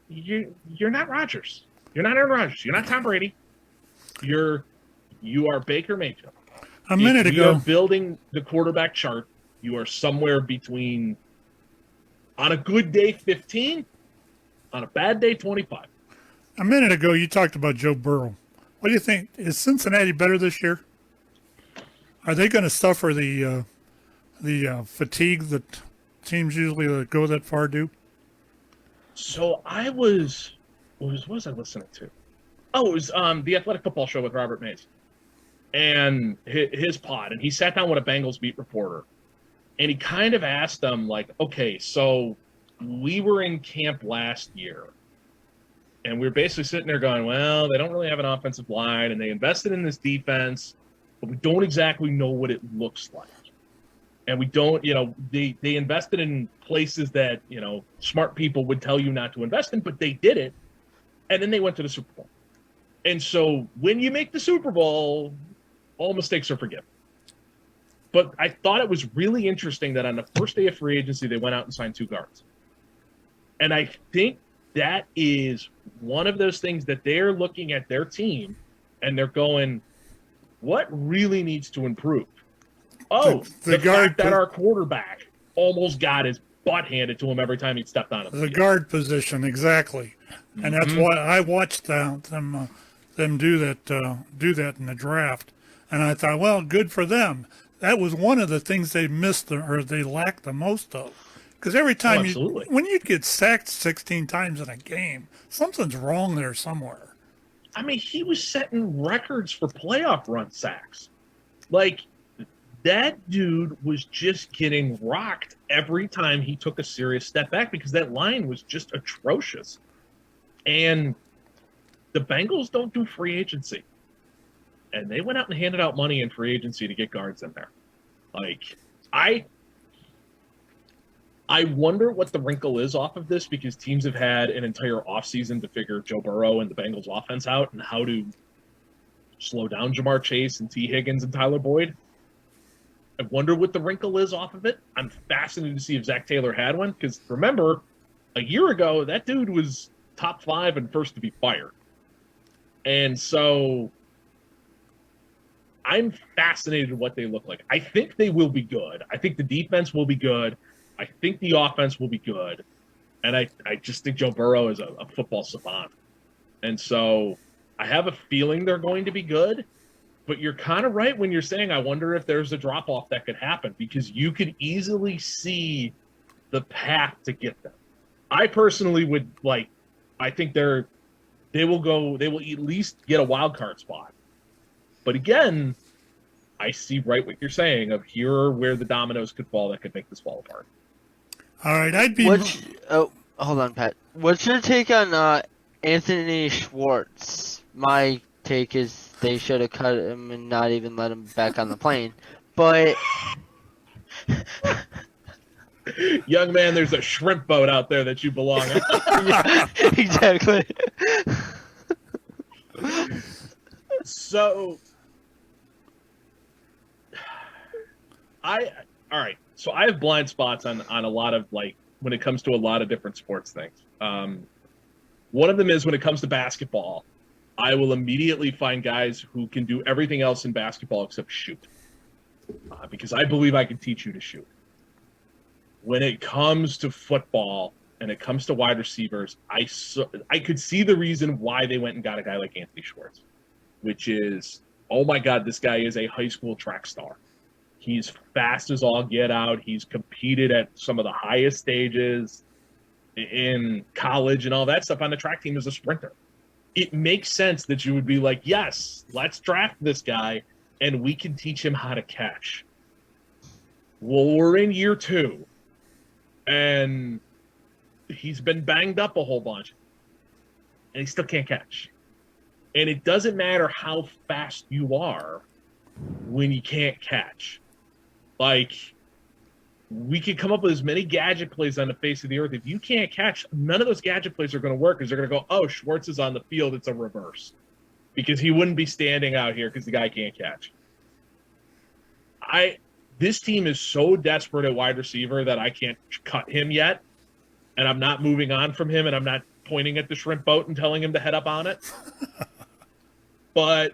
Rodgers. You're not Aaron Rodgers. You're not Tom Brady. You are Baker Mayfield. A minute ago, you are building the quarterback chart. You are somewhere between, on a good day, 15, on a bad day, 25. A minute ago, you talked about Joe Burrow. What do you think? Is Cincinnati better this year? Are they going to suffer the fatigue that teams usually that go that far do? So what was I listening to? Oh, it was the Athletic Football Show with Robert Mays and his pod. And he sat down with a Bengals beat reporter, and he kind of asked them, like, okay, so we were in camp last year, and we were basically sitting there going, well, they don't really have an offensive line, and they invested in this defense, but we don't exactly know what it looks like. And we don't, they invested in places that, smart people would tell you not to invest in, but they did it. And then they went to the Super Bowl. And so when you make the Super Bowl, all mistakes are forgiven. But I thought it was really interesting that on the first day of free agency, they went out and signed 2 guards. And I think that is one of those things that they're looking at their team and they're going, what really needs to improve? Oh, the fact that our quarterback almost got his butt handed to him every time he stepped on it. The guard position, exactly. And that's why I watched them do that in the draft. And I thought, well, good for them. That was one of the things they missed or they lacked the most of. Because every time when you get sacked 16 times in a game, something's wrong there somewhere. I mean, he was setting records for playoff run sacks. Like, that dude was just getting rocked every time he took a serious step back because that line was just atrocious. And the Bengals don't do free agency. And they went out and handed out money in free agency to get guards in there. Like, I wonder what the wrinkle is off of this, because teams have had an entire offseason to figure Joe Burrow and the Bengals offense out and how to slow down Jamar Chase and T. Higgins and Tyler Boyd. I wonder what the wrinkle is off of it. I'm fascinated to see if Zach Taylor had one, because remember, a year ago, that dude was top 5 and first to be fired. And so I'm fascinated with what they look like. I think they will be good. I think the defense will be good. I think the offense will be good. And I just think Joe Burrow is a football savant. And so I have a feeling they're going to be good. But you're kind of right when you're saying, I wonder if there's a drop-off that could happen, because you could easily see the path to get them. I personally would I think they will at least get a wild card spot. But again, I see right what you're saying of here are where the dominoes could fall that could make this fall apart. All right, I'd be. Hold on, Pat. What's your take on Anthony Schwartz? My take is they should have cut him and not even let him back on the plane. But young man, there's a shrimp boat out there that you belong in. yeah, exactly. So all right. So I have blind spots on a lot of, when it comes to a lot of different sports things. One of them is when it comes to basketball, I will immediately find guys who can do everything else in basketball except shoot, because I believe I can teach you to shoot. When it comes to football and it comes to wide receivers, I could see the reason why they went and got a guy like Anthony Schwartz, which is, oh my God, this guy is a high school track star. He's fast as all get out. He's competed at some of the highest stages in college and all that stuff on the track team as a sprinter. It makes sense that you would be like, yes, let's draft this guy and we can teach him how to catch. Well, we're in year 2 and he's been banged up a whole bunch and he still can't catch. And it doesn't matter how fast you are when you can't catch. We could come up with as many gadget plays on the face of the earth. If you can't catch, none of those gadget plays are going to work, because they're going to go, oh, Schwartz is on the field, it's a reverse. Because he wouldn't be standing out here because the guy can't catch. This team is so desperate at wide receiver that I can't cut him yet. And I'm not moving on from him, and I'm not pointing at the shrimp boat and telling him to head up on it. But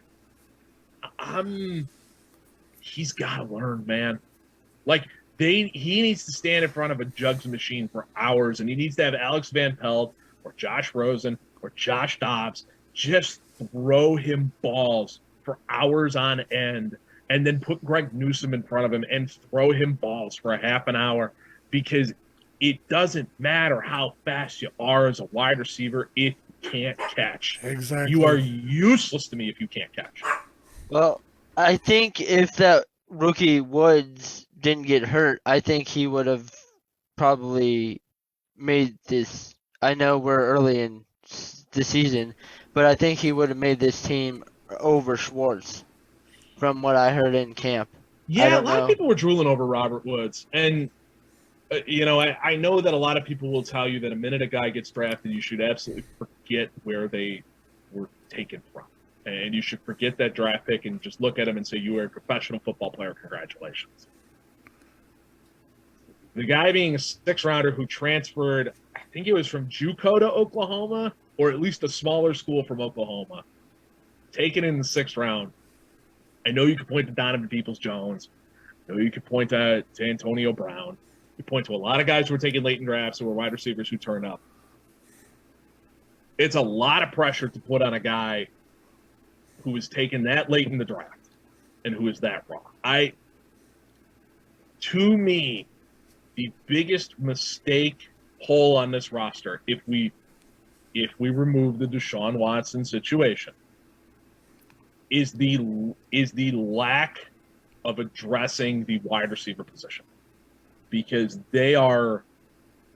he's got to learn, man. He needs to stand in front of a jugs machine for hours, and he needs to have Alex Van Pelt or Josh Rosen or Josh Dobbs just throw him balls for hours on end, and then put Greg Newsome in front of him and throw him balls for a half an hour, because it doesn't matter how fast you are as a wide receiver if you can't catch. Exactly. You are useless to me if you can't catch. Well, I think if that rookie Woods didn't get hurt, I think he would have probably made this. I know we're early in the season, but I think he would have made this team over Schwartz from what I heard in camp. Yeah, a lot of people were drooling over Robert Woods. And, I know that a lot of people will tell you that a minute a guy gets drafted, you should absolutely forget where they were taken from. And you should forget that draft pick and just look at him and say, you are a professional football player. Congratulations. The guy being a 6th-rounder who transferred, I think it was from JUCO to Oklahoma, or at least a smaller school from Oklahoma, taken in the 6th round. I know you could point to Donovan Peoples-Jones. I know you could point to Antonio Brown. You point to a lot of guys who were taken late in drafts who were wide receivers who turned up. It's a lot of pressure to put on a guy who was taken that late in the draft and who is that raw. To me, the biggest mistake hole on this roster, if we remove the Deshawn Watson situation, is the lack of addressing the wide receiver position, because they are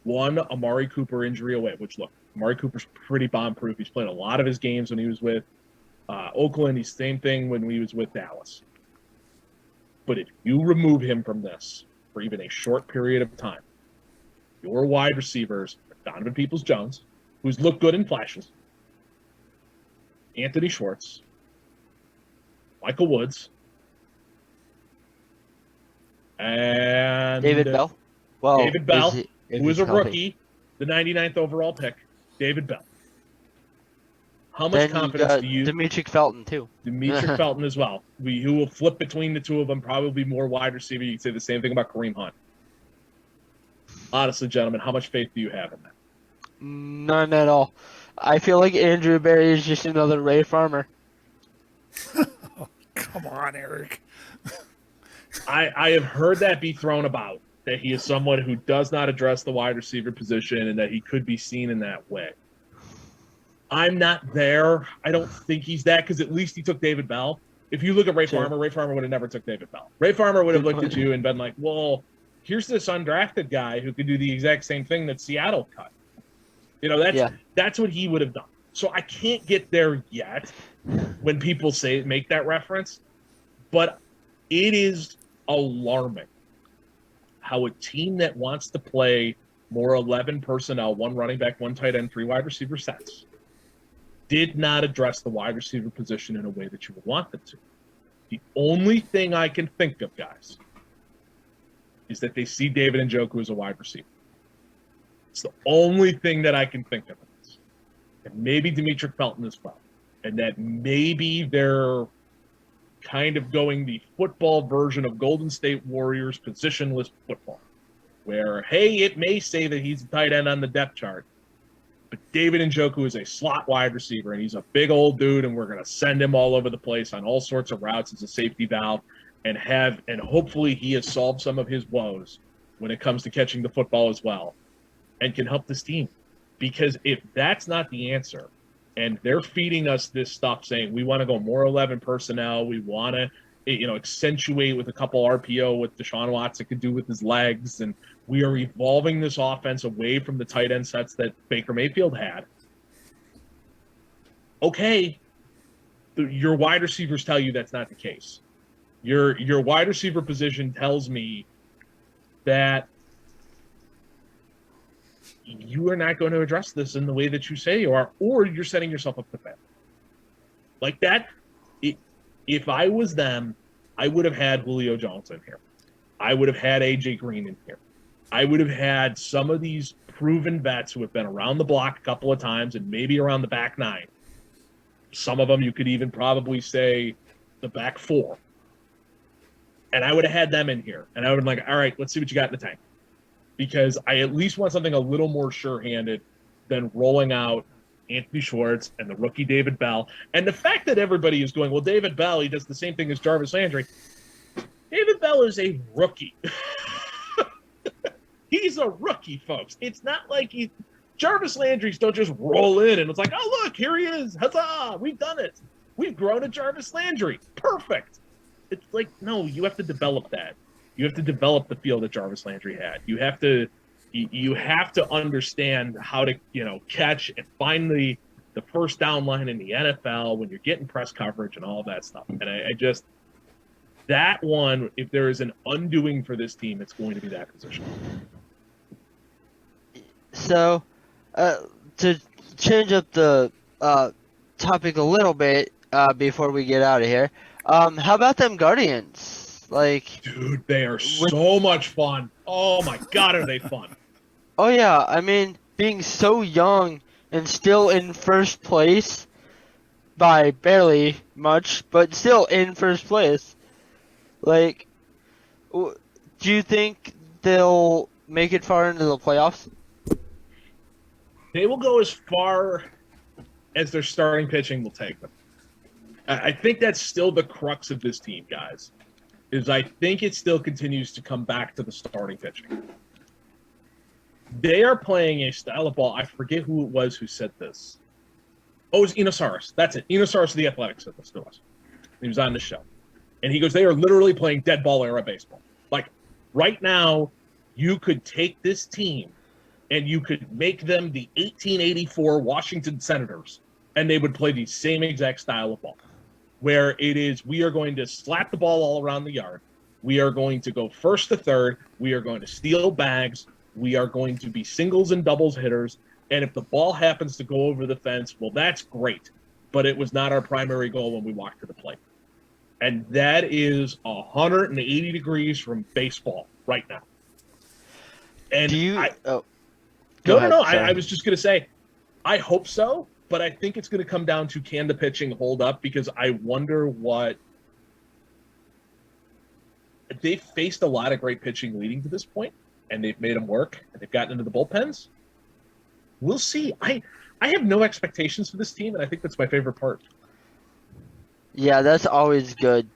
one Amari Cooper injury away. Which, look, Amari Cooper's pretty bomb-proof. He's played a lot of his games when he was with Oakland. He's same thing when he was with Dallas. But if you remove him from this for even a short period of time, your wide receivers, Donovan Peoples-Jones, who's looked good in flashes, Anthony Schwartz, Michael Woods, and David Bell. Well, David Bell, if who is he's a healthy. rookie, the 99th overall pick. David Bell. How much Then you confidence got do you? Demetric Felton too. Demetric Felton as well. Who will flip between the two of them, probably more wide receiver. You can say the same thing about Kareem Hunt. Honestly, gentlemen, how much faith do you have in that? None at all. I feel like Andrew Berry is just another Ray Farmer. Come on, Eric. I have heard that be thrown about, that he is someone who does not address the wide receiver position and that he could be seen in that way. I'm not there. I don't think he's that, because at least he took David Bell. If you look at Ray Farmer would have never took David Bell. Ray Farmer would have looked at you and been like, well, here's this undrafted guy who could do the exact same thing that Seattle cut. You know, that's what he would have done. So I can't get there yet when people make that reference, but it is alarming how a team that wants to play more 11 personnel, 1 running back, 1 tight end, 3 wide receiver sets, did not address the wide receiver position in a way that you would want them to. The only thing I can think of, guys, is that they see David Njoku as a wide receiver. It's the only thing that I can think of. And maybe Demetric Felton as well. And that maybe they're kind of going the football version of Golden State Warriors positionless football, where, hey, it may say that he's a tight end on the depth chart, but David Njoku is a slot wide receiver, and he's a big old dude, and we're going to send him all over the place on all sorts of routes as a safety valve, and hopefully he has solved some of his woes when it comes to catching the football as well, and can help this team. Because if that's not the answer, and they're feeding us this stuff saying we want to go more 11 personnel, we want to, accentuate with a couple RPO what Deshawn Watson could do with his legs, and we are evolving this offense away from the tight end sets that Baker Mayfield had. Okay, your wide receivers tell you that's not the case. Your wide receiver position tells me that you are not going to address this in the way that you say you are, or you're setting yourself up to fail. Like that, if I was them, I would have had Julio Jones in here. I would have had A.J. Green in here. I would have had some of these proven vets who have been around the block a couple of times and maybe around the back 9. Some of them you could even probably say the back 4. And I would have had them in here. And I would have been like, all right, let's see what you got in the tank. Because I at least want something a little more sure-handed than rolling out Anthony Schwartz and the rookie David Bell. And the fact that everybody is going, well, David Bell, he does the same thing as Jarvis Landry. David Bell is a rookie. He's a rookie, folks. It's not like Jarvis Landry's don't just roll in and it's like, oh, look, here he is. Huzzah, we've done it. We've grown a Jarvis Landry. Perfect. It's like, no, you have to develop that. You have to develop the feel that Jarvis Landry had. You have to understand how to, catch and find the first down line in the NFL when you're getting press coverage and all that stuff. And I just, that one, if there is an undoing for this team, it's going to be that position. So, to change up the topic a little bit before we get out of here, how about them Guardians? Dude, they are so much fun. Oh my God, are they fun? Oh yeah, I mean, being so young and still in first place by barely much, but still in first place. Do you think they'll make it far into the playoffs? They will go as far as their starting pitching will take them. I think that's still the crux of this team, guys. I think it still continues to come back to the starting pitching. They are playing a style of ball. I forget who it was who said this. Oh, it was Enosaurus. That's it. Enosaurus of the Athletics said this to us. He was on the show. And he goes, they are literally playing dead ball era baseball. Like, right now, you could take this team and you could make them the 1884 Washington Senators, and they would play the same exact style of ball. Where it is, we are going to slap the ball all around the yard. We are going to go first to third. We are going to steal bags. We are going to be singles and doubles hitters. And if the ball happens to go over the fence, well, that's great. But it was not our primary goal when we walked to the plate. And that is 180 degrees from baseball right now. And Do you? no, Go ahead, no. sorry. I was just going to say, I hope so, but I think it's going to come down to can the pitching hold up, because I wonder what they've faced a lot of great pitching leading to this point, and they've made them work, and they've gotten into the bullpens. We'll see. I have no expectations for this team, and I think that's my favorite part. Yeah, that's always good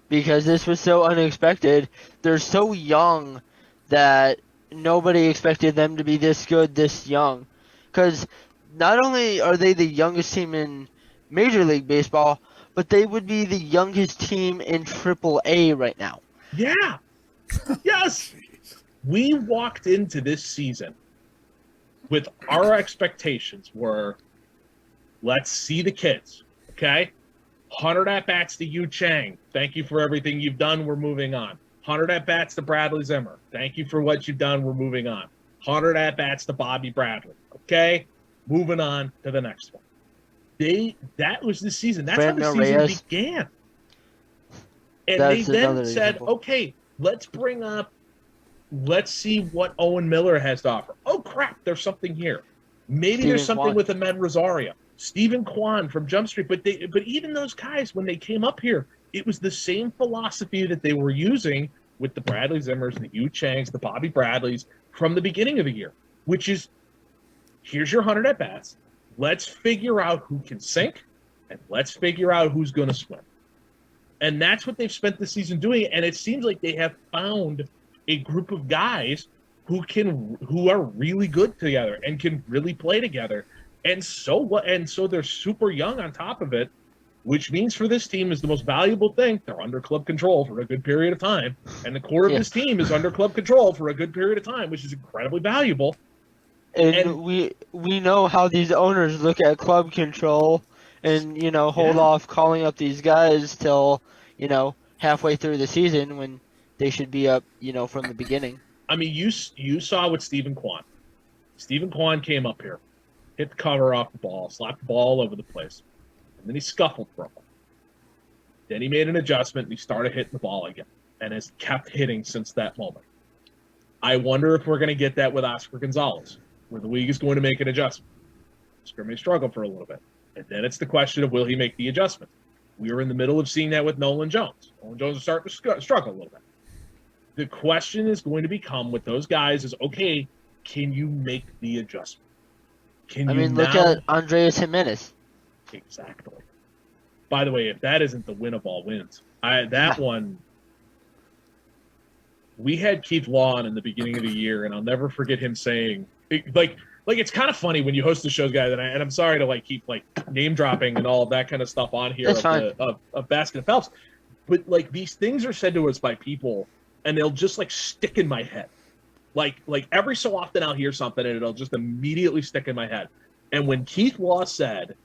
because this was so unexpected. They're so young that nobody expected them to be this good this young. Because not only are they the youngest team in Major League Baseball, but they would be the youngest team in AAA right now. Yeah. Yes. We walked into this season with our expectations were, let's see the kids, okay? 100 at-bats to Yu Chang. Thank you for everything you've done. We're moving on. 100 at-bats to Bradley Zimmer. Thank you for what you've done. We're moving on. 100 at-bats to Bobby Bradley. Okay? Moving on to the next one. That was the season. That's how the Brandon season Reyes. began. And That's they then another said, example. okay, let's see what Owen Miller has to offer. Oh, crap, there's something here. Maybe there's Steven something Kwan. with Ahmed Rosario. Stephen Kwan from Jump Street. But even those guys, when they came up here, it was the same philosophy that they were using with the Bradley Zimmers, the Yu Changs, the Bobby Bradleys from the beginning of the year, which is, here's your 100 at-bats. Let's figure out who can sink, and let's figure out who's going to swim. And that's what they've spent the season doing, and it seems like they have found a group of guys who are really good together and can really play together. And so they're super young on top of it, which means for this team is the most valuable thing. They're under club control for a good period of time, and the core of this team is under club control for a good period of time, which is incredibly valuable. And we know how these owners look at club control and, hold off calling up these guys till, halfway through the season when they should be up, from the beginning. I mean, you saw with Stephen Kwan. Stephen Kwan came up here, hit the cover off the ball, slapped the ball all over the place, and then he scuffled for a while. Then he made an adjustment, and he started hitting the ball again, and has kept hitting since that moment. I wonder if we're going to get that with Oscar Gonzalez, where the league is going to make an adjustment. Oscar may struggle for a little bit, and then it's the question of will he make the adjustment. We were in the middle of seeing that with Nolan Jones. Nolan Jones is starting to struggle a little bit. The question is going to become with those guys is, okay, can you make the adjustment? Look at Andreas Jimenez. Exactly. By the way, if that isn't the win of all wins, one, we had Keith Law on in the beginning of the year, and I'll never forget him saying, like it's kind of funny when you host the shows, guys, and I'm sorry to keep name dropping and all of that kind of stuff on here of Baskin and Phelps, but these things are said to us by people, and they'll just stick in my head. Like every so often I'll hear something and it'll just immediately stick in my head. And when Keith Law said,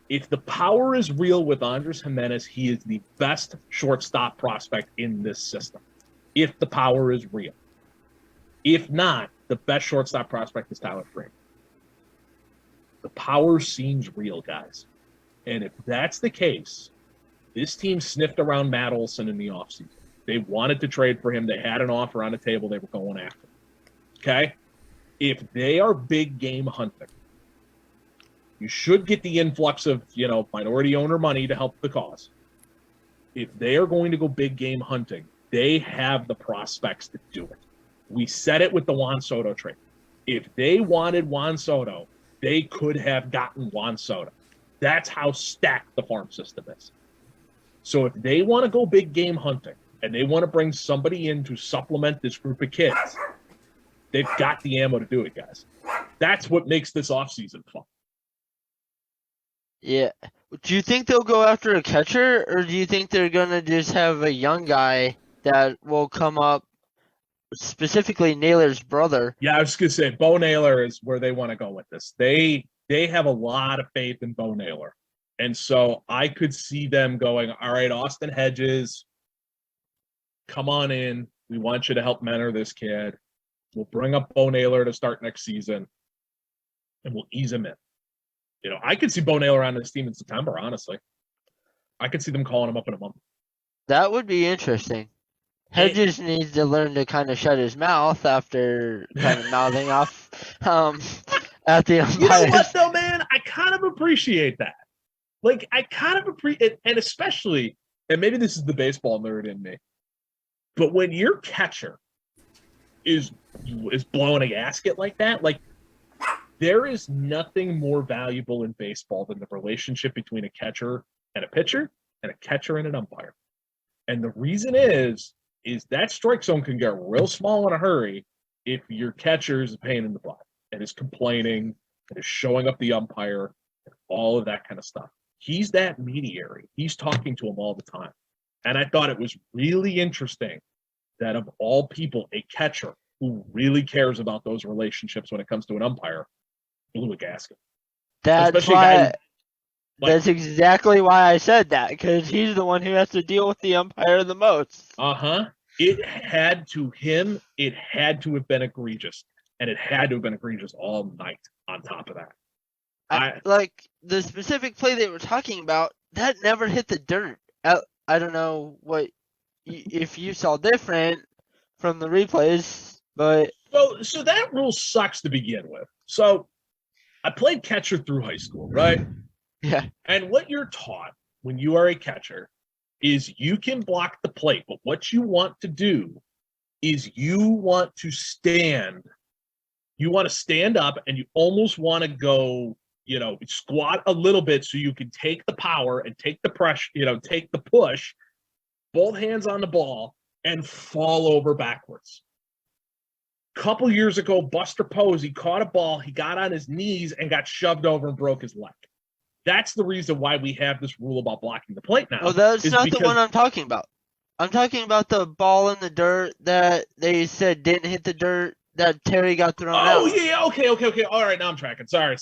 if the power is real with Andres Jimenez, he is the best shortstop prospect in this system. If the power is real. If not, the best shortstop prospect is Tyler Freeman. The power seems real, guys. And if that's the case, this team sniffed around Matt Olson in the offseason. They wanted to trade for him. They had an offer on the table they were going after. Okay? If they are big game hunting, you should get the influx of, minority owner money to help the cause. If they are going to go big game hunting, they have the prospects to do it. We said it with the Juan Soto trade. If they wanted Juan Soto, they could have gotten Juan Soto. That's how stacked the farm system is. So if they want to go big game hunting, and they want to bring somebody in to supplement this group of kids, they've got the ammo to do it, guys. That's what makes this offseason fun. Yeah. Do you think they'll go after a catcher, or do you think they're going to just have a young guy that will come up, specifically Naylor's brother? Yeah, I was going to say, Bo Naylor is where they want to go with this. They have a lot of faith in Bo Naylor. And so I could see them going, all right, Austin Hedges, come on in. We want you to help mentor this kid. We'll bring up Bo Naylor to start next season, and we'll ease him in. I could see Bo Naylor on this team in September, honestly. I could see them calling him up in a month. That would be interesting. Hedges needs to learn to kind of shut his mouth after kind of mouthing off at the umpires. You know what, though, man? I kind of appreciate that. Like, I kind of appreciate, and especially, and maybe this is the baseball nerd in me, but when your catcher is blowing a gasket like that, like, there is nothing more valuable in baseball than the relationship between a catcher and a pitcher and a catcher and an umpire. And the reason is that strike zone can get real small in a hurry if your catcher is a pain in the butt and is complaining and is showing up the umpire and all of that kind of stuff. He's that mediator. He's talking to him all the time. And I thought it was really interesting that of all people, a catcher who really cares about those relationships when it comes to an umpire blew a gasket. That's why. That's exactly why I said that, because he's the one who has to deal with the umpire the most. It had to have been egregious, and it had to have been egregious all night on top of that. Like, the specific play they were talking about, that never hit the dirt. I don't know if you saw different from the replays, but... So that rule sucks to begin with. So I played catcher through high school, right? Yeah. And what you're taught when you are a catcher is you can block the plate, but what you want to do is you want to stand. You want to stand up and you almost want to go, squat a little bit so you can take the power and take the pressure, take the push, both hands on the ball, and fall over backwards. Couple years ago, Buster Posey caught a ball, he got on his knees and got shoved over and broke his leg. That's the reason why we have this rule about blocking the plate now. Oh, that's not the one I'm talking about. I'm talking about the ball in the dirt that they said didn't hit the dirt that Terry got thrown out. Oh, yeah, okay. All right, now I'm tracking. Sorry.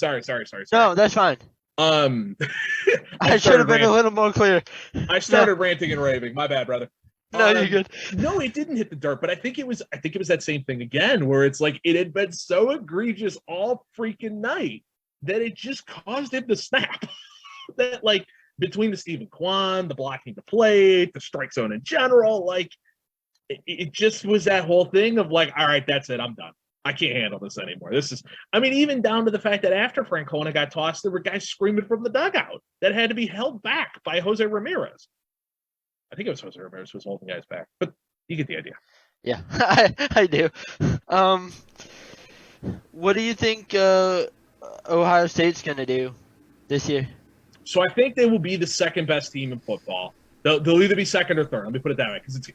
No, that's fine. I should have been a little more clear. I started ranting and raving. My bad, brother. No, you're good. No, it didn't hit the dirt, but I think it was that same thing again, where it's like it had been so egregious all freaking night that it just caused him to snap. That, like, between the Stephen Kwan, the blocking the plate, the strike zone in general, like, it just was that whole thing of like, all right, that's it, I'm done. I can't handle this anymore. Even down to the fact that after Francona got tossed, there were guys screaming from the dugout that had to be held back by Jose Ramirez. I think it was Jose Ramirez who was holding guys back, but you get the idea. Yeah, I do. What do you think Ohio State's going to do this year? So I think they will be the second best team in football. They'll either be second or third. Let me put it that way, because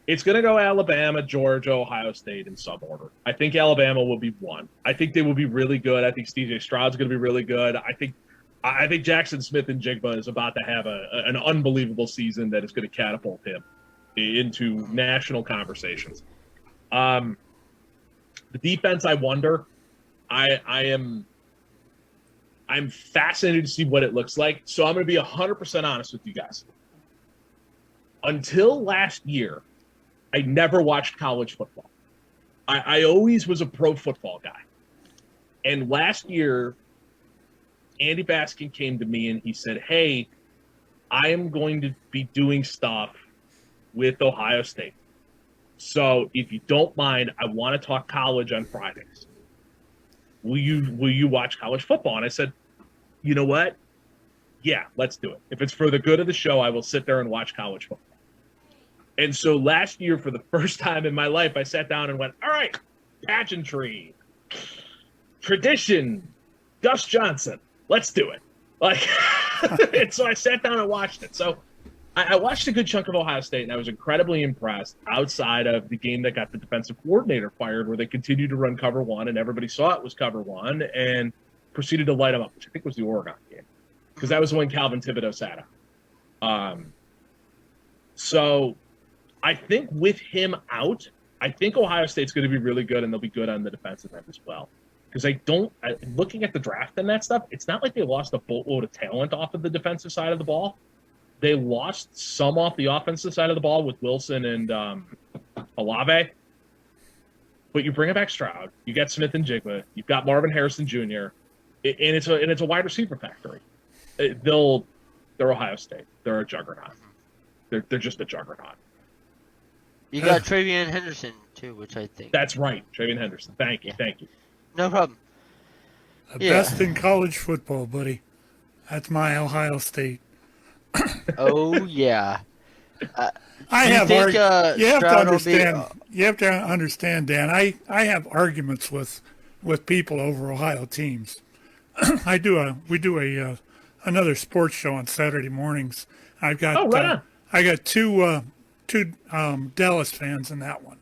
it's going to go Alabama, Georgia, Ohio State in some order. I think Alabama will be one. I think they will be really good. I think C.J. Stroud's going to be really good. I think Jackson Smith and Jigba is about to have an unbelievable season that is going to catapult him into national conversations. The defense, I wonder. I'm fascinated to see what it looks like. So I'm going to be 100% honest with you guys. Until last year, I never watched college football. I always was a pro football guy. And last year, Andy Baskin came to me and he said, hey, I am going to be doing stuff with Ohio State. So if you don't mind, I want to talk college on Fridays. Will you watch college football? And I said, you know what? Yeah, let's do it. If it's for the good of the show, I will sit there and watch college football. And so last year, for the first time in my life, I sat down and went, all right, pageantry, tradition, Gus Johnson, let's do it. Like, and so I sat down and watched it. So I watched a good chunk of Ohio State, and I was incredibly impressed outside of the game that got the defensive coordinator fired, where they continued to run cover one, and everybody saw it was cover one, and proceeded to light them up, which I think was the Oregon game, because that was when Calvin Thibodeau sat out. So I think with him out, I think Ohio State's going to be really good, and they'll be good on the defensive end as well. Because looking at the draft and that stuff, it's not like they lost a boatload of talent off of the defensive side of the ball. They lost some off the offensive side of the ball with Wilson and Olave. But you bring back Stroud, you got Smith and Jigba, you've got Marvin Harrison Jr., and it's a wide receiver factory. They're Ohio State. They're a juggernaut. They're just a juggernaut. You got Travion Henderson too, which I think. That's right, Travion Henderson. Thank you. No problem. The Yeah. best in college football, buddy. That's my Ohio State. Oh yeah. I You have think, you have to Stroud will be- understand. You have to understand, Dan. I have arguments with people over Ohio teams. We do another sports show on Saturday mornings. I've got on. I got two Dallas fans in that one,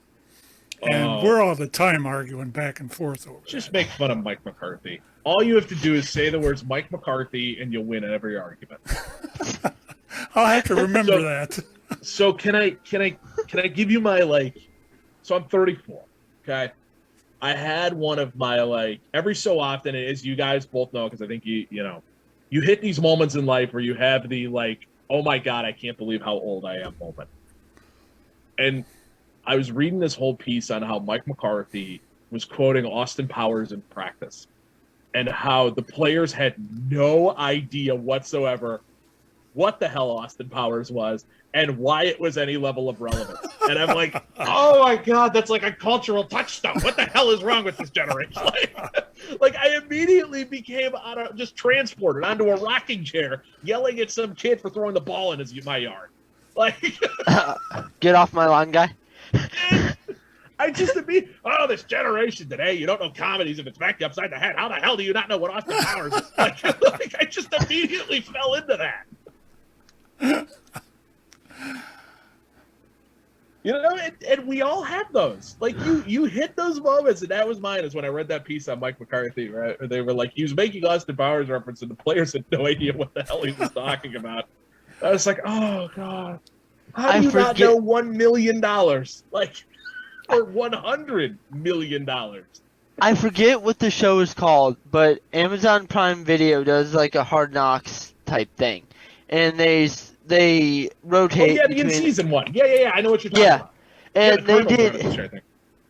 and we're all the time arguing back and forth over. Just make fun of Mike McCarthy. All you have to do is say the words Mike McCarthy, and you'll win every argument. I'll have to remember that. So can I give you my so I'm 34, okay? I had one of my every so often, as you guys both know, because I think you hit these moments in life where you have the oh my God, I can't believe how old I am moment. And I was reading this whole piece on how Mike McCarthy was quoting Austin Powers in practice and how the players had no idea whatsoever what the hell Austin Powers was and why it was any level of relevance. And I'm like, oh my God, that's like a cultural touchstone. What the hell is wrong with this generation? Like I immediately became just transported onto a rocking chair, yelling at some kid for throwing the ball in my yard. Get off my lawn, guy. This generation today, you don't know comedies if it's back you upside the head. How the hell do you not know what Austin Powers is? I just immediately fell into that. And we all have those. You hit those moments, and that was mine. Is when I read that piece on Mike McCarthy, right? Where they were like, he was making Austin Powers reference, and the players had no idea what the hell he was talking about. I was like, oh God, how do you not know $1 million? Or $100 million. I forget what the show is called, but Amazon Prime Video does a Hard Knocks type thing, and they rotate. Oh, yeah, in season one. Yeah. I know what you're talking about. And they did.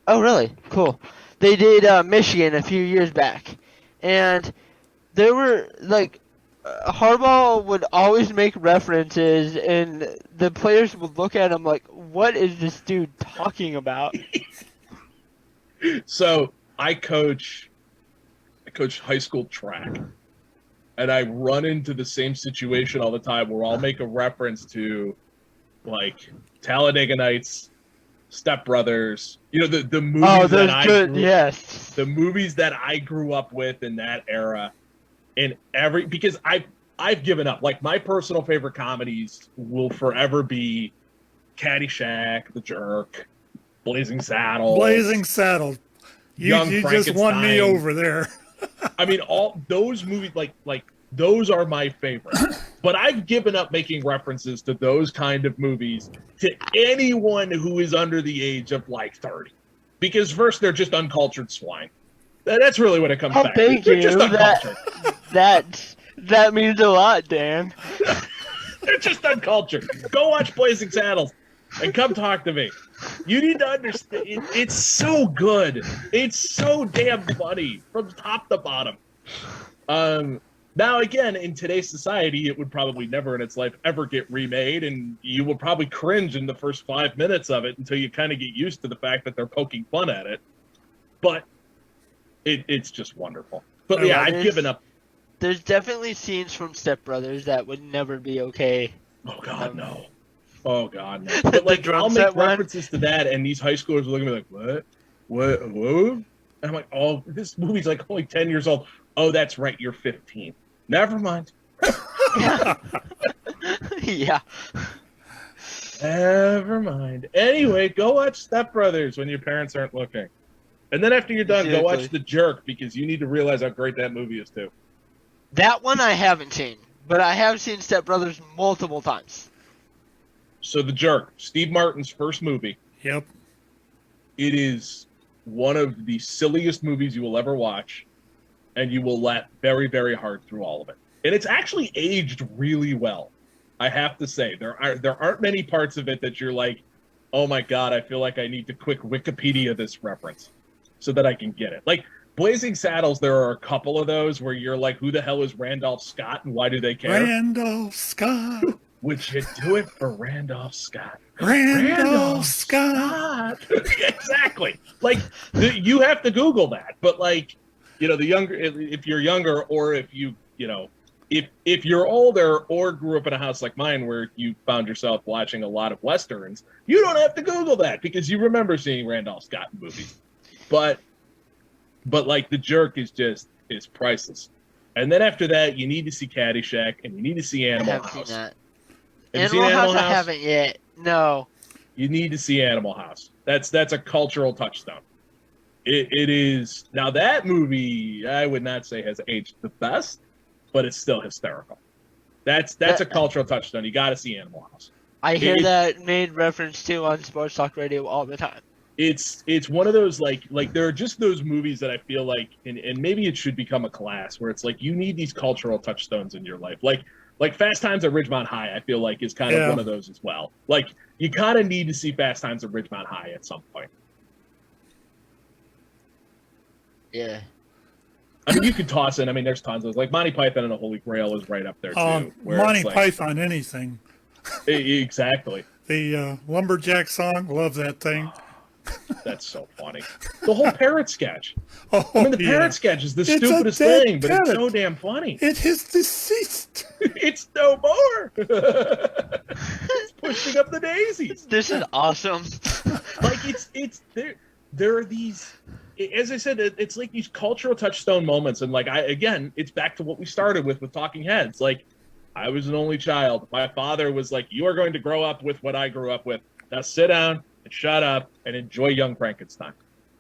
Oh, really? Cool. They did Michigan a few years back, and there were Harbaugh would always make references, and the players would look at him like, "What is this dude talking about?" So I coach high school track. And I run into the same situation all the time where I'll make a reference to Talladega Nights, Step Brothers, the movies the movies that I grew up with in that era, and because I've given up. My personal favorite comedies will forever be Caddyshack, The Jerk, Blazing Saddles. You just won me over there. I mean, all those movies, those are my favorite. But I've given up making references to those kind of movies to anyone who is under the age of 30, because first they're just uncultured swine. That's really what it comes back to. Thank They're you. just uncultured. That means a lot, Dan. They're just uncultured. Go watch Blazing Saddles and come talk to me. You need to understand. It's so good. It's so damn funny from top to bottom. Now, again, in today's society, it would probably never in its life ever get remade, and you will probably cringe in the first 5 minutes of it until you kind of get used to the fact that they're poking fun at it. But it's just wonderful. But yeah, I've given up. There's definitely scenes from Step Brothers that would never be okay. Oh, God, no. Oh, God, no. But, I'll make references to that, and these high schoolers will look at me like, what? And I'm like, oh, this movie's only 10 years old. Oh, that's right, you're 15. Never mind. Yeah. Never mind. Anyway, go watch Step Brothers when your parents aren't looking. And then after you're done, go watch The Jerk, because you need to realize how great that movie is, too. That one I haven't seen, but I have seen Step Brothers multiple times. So The Jerk, Steve Martin's first movie. Yep. It is one of the silliest movies you will ever watch, and you will laugh very, very hard through all of it. And it's actually aged really well, I have to say. There aren't many parts of it that you're like, oh my God, I feel like I need to quick Wikipedia this reference so that I can get it. Blazing Saddles, there are a couple of those where you're like, who the hell is Randolph Scott and why do they care? Randolph Scott. would you do it for Randolph Scott? Randolph Scott. Exactly. Like you have to Google that, but like, you know, the younger, if you're younger, or if you know, if you're older or grew up in a house like mine where you found yourself watching a lot of Westerns, you don't have to Google that because you remember seeing Randolph Scott in movies. But like The Jerk is priceless. And then after that, you need to see Caddyshack and you need to see Animal I haven't House. seen that. Have you seen Animal House I haven't yet. No. You need to see Animal House. That's a cultural touchstone. It is. Now that movie, I would not say has aged the best, but it's still hysterical. That's a cultural touchstone. You got to see Animal House. I hear that made reference to on Sports Talk Radio all the time. It's one of those like there are just those movies that I feel like, and maybe it should become a class where it's like you need these cultural touchstones in your life. Like Fast Times at Ridgemont High, I feel like is kind of one of those as well. Like you kind of need to see Fast Times at Ridgemont High at some point. Yeah. I mean, you could toss in. I mean, there's tons of like Monty Python and the Holy Grail is right up there too. Monty Python, anything. Exactly. The Lumberjack song, love that thing. That's so funny. The whole parrot sketch. Oh, I mean, the parrot sketch is the stupidest thing, but it's so damn funny. It is deceased. It's no more. It's pushing up the daisies. This is awesome. Like it's there are these, as I said, it's like these cultural touchstone moments, and like it's back to what we started with Talking Heads. Like I was an only child. My father was like, "You are going to grow up with what I grew up with. Now sit down and shut up and enjoy Young Frankenstein."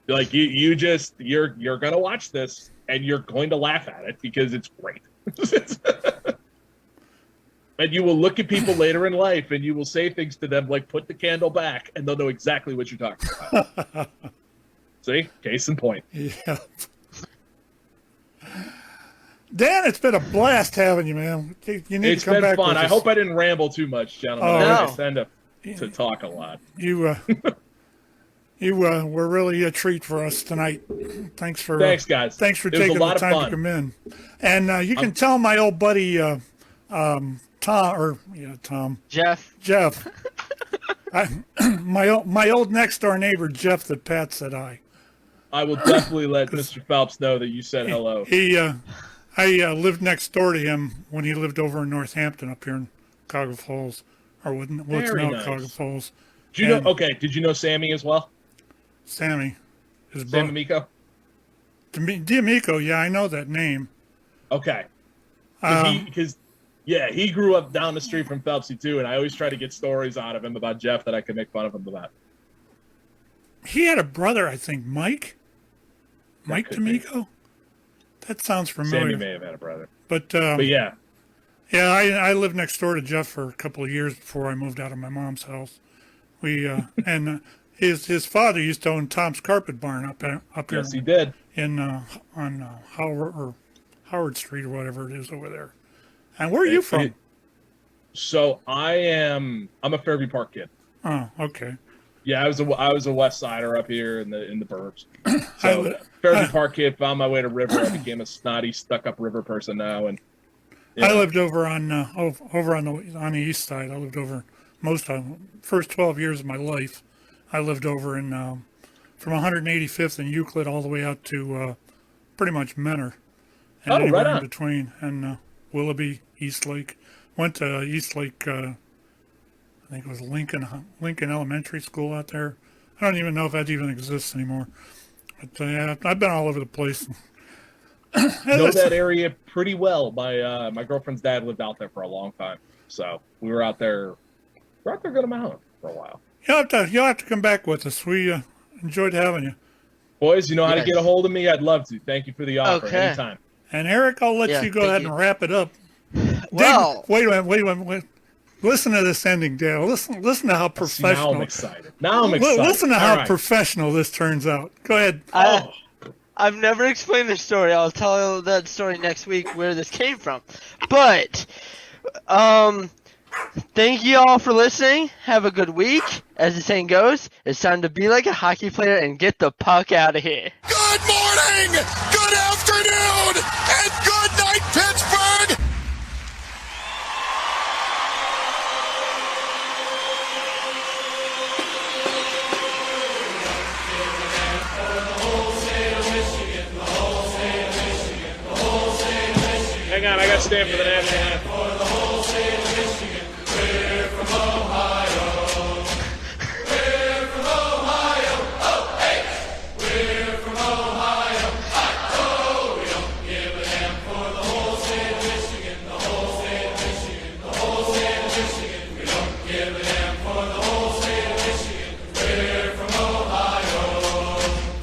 Like you're gonna watch this and you're going to laugh at it because it's great. And you will look at people later in life and you will say things to them like, "Put the candle back," and they'll know exactly what you're talking about. See? Case in point. Yeah. Dan, it's been a blast having you, man. You need to come back. It's been fun. I hope I didn't ramble too much, gentlemen. No. I tend to talk a lot. You were really a treat for us tonight. Thanks, guys. Thanks for taking the time to come in. And you can tell my old buddy Tom. Jeff. My old next door neighbor Jeff that Pat said hi. I will definitely let Mr. Phelps know that you said hello. I lived next door to him when he lived over in Northampton up here in Cogga Falls, or what's now Cogga Falls. Did you know Sammy as well? Sammy. Sam D'Amico? D'Amico, yeah, I know that name. Okay. He grew up down the street from Phelpsy too, and I always try to get stories out of him about Jeff that I could make fun of him about. He had a brother, I think, Mike D'Amico? That sounds familiar. Sammy may have had a brother. But yeah. Yeah, I lived next door to Jeff for a couple of years before I moved out of my mom's house. We and his father used to own Tom's Carpet Barn up here. Yes, he did. On Howard Street or whatever it is over there. And where are you from? So I'm a Fairview Park kid. Oh, okay. Yeah, I was a West Sider up here in the burbs. So Fairview Park kid, found my way to River. I became a snotty, stuck-up River person now, and I lived over on the east side. I lived over first 12 years of my life. I lived over in from 185th and Euclid all the way out to pretty much Menor, and right on. in between, and Willoughby, Eastlake. Went to Eastlake. I think it was Lincoln Elementary School out there. I don't even know if that even exists anymore. But I've been all over the place. Know that area pretty well. My girlfriend's dad lived out there for a long time, so we were out there. We're out there a good amount for a while. You'll have to come back with us. We enjoyed having you, boys. You know how to get a hold of me. I'd love to. Thank you for the offer. Okay. Anytime. And Eric, I'll let you go ahead and wrap it up. Well, wait a minute. Listen to this ending, Dale. Listen to how professional. Now I'm excited. Listen to how professional this turns out. Go ahead. I've never explained this story. I'll tell that story next week where this came from. But thank you all for listening. Have a good week. As the saying goes, it's time to be like a hockey player and get the puck out of here. Good morning, good afternoon, and good night, Pittsburgh! stand for the national anthem.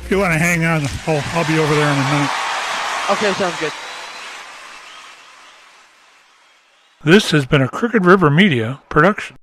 If you want to hang on, I'll be over there in a minute. Okay, sounds good. This has been a Crooked River Media production.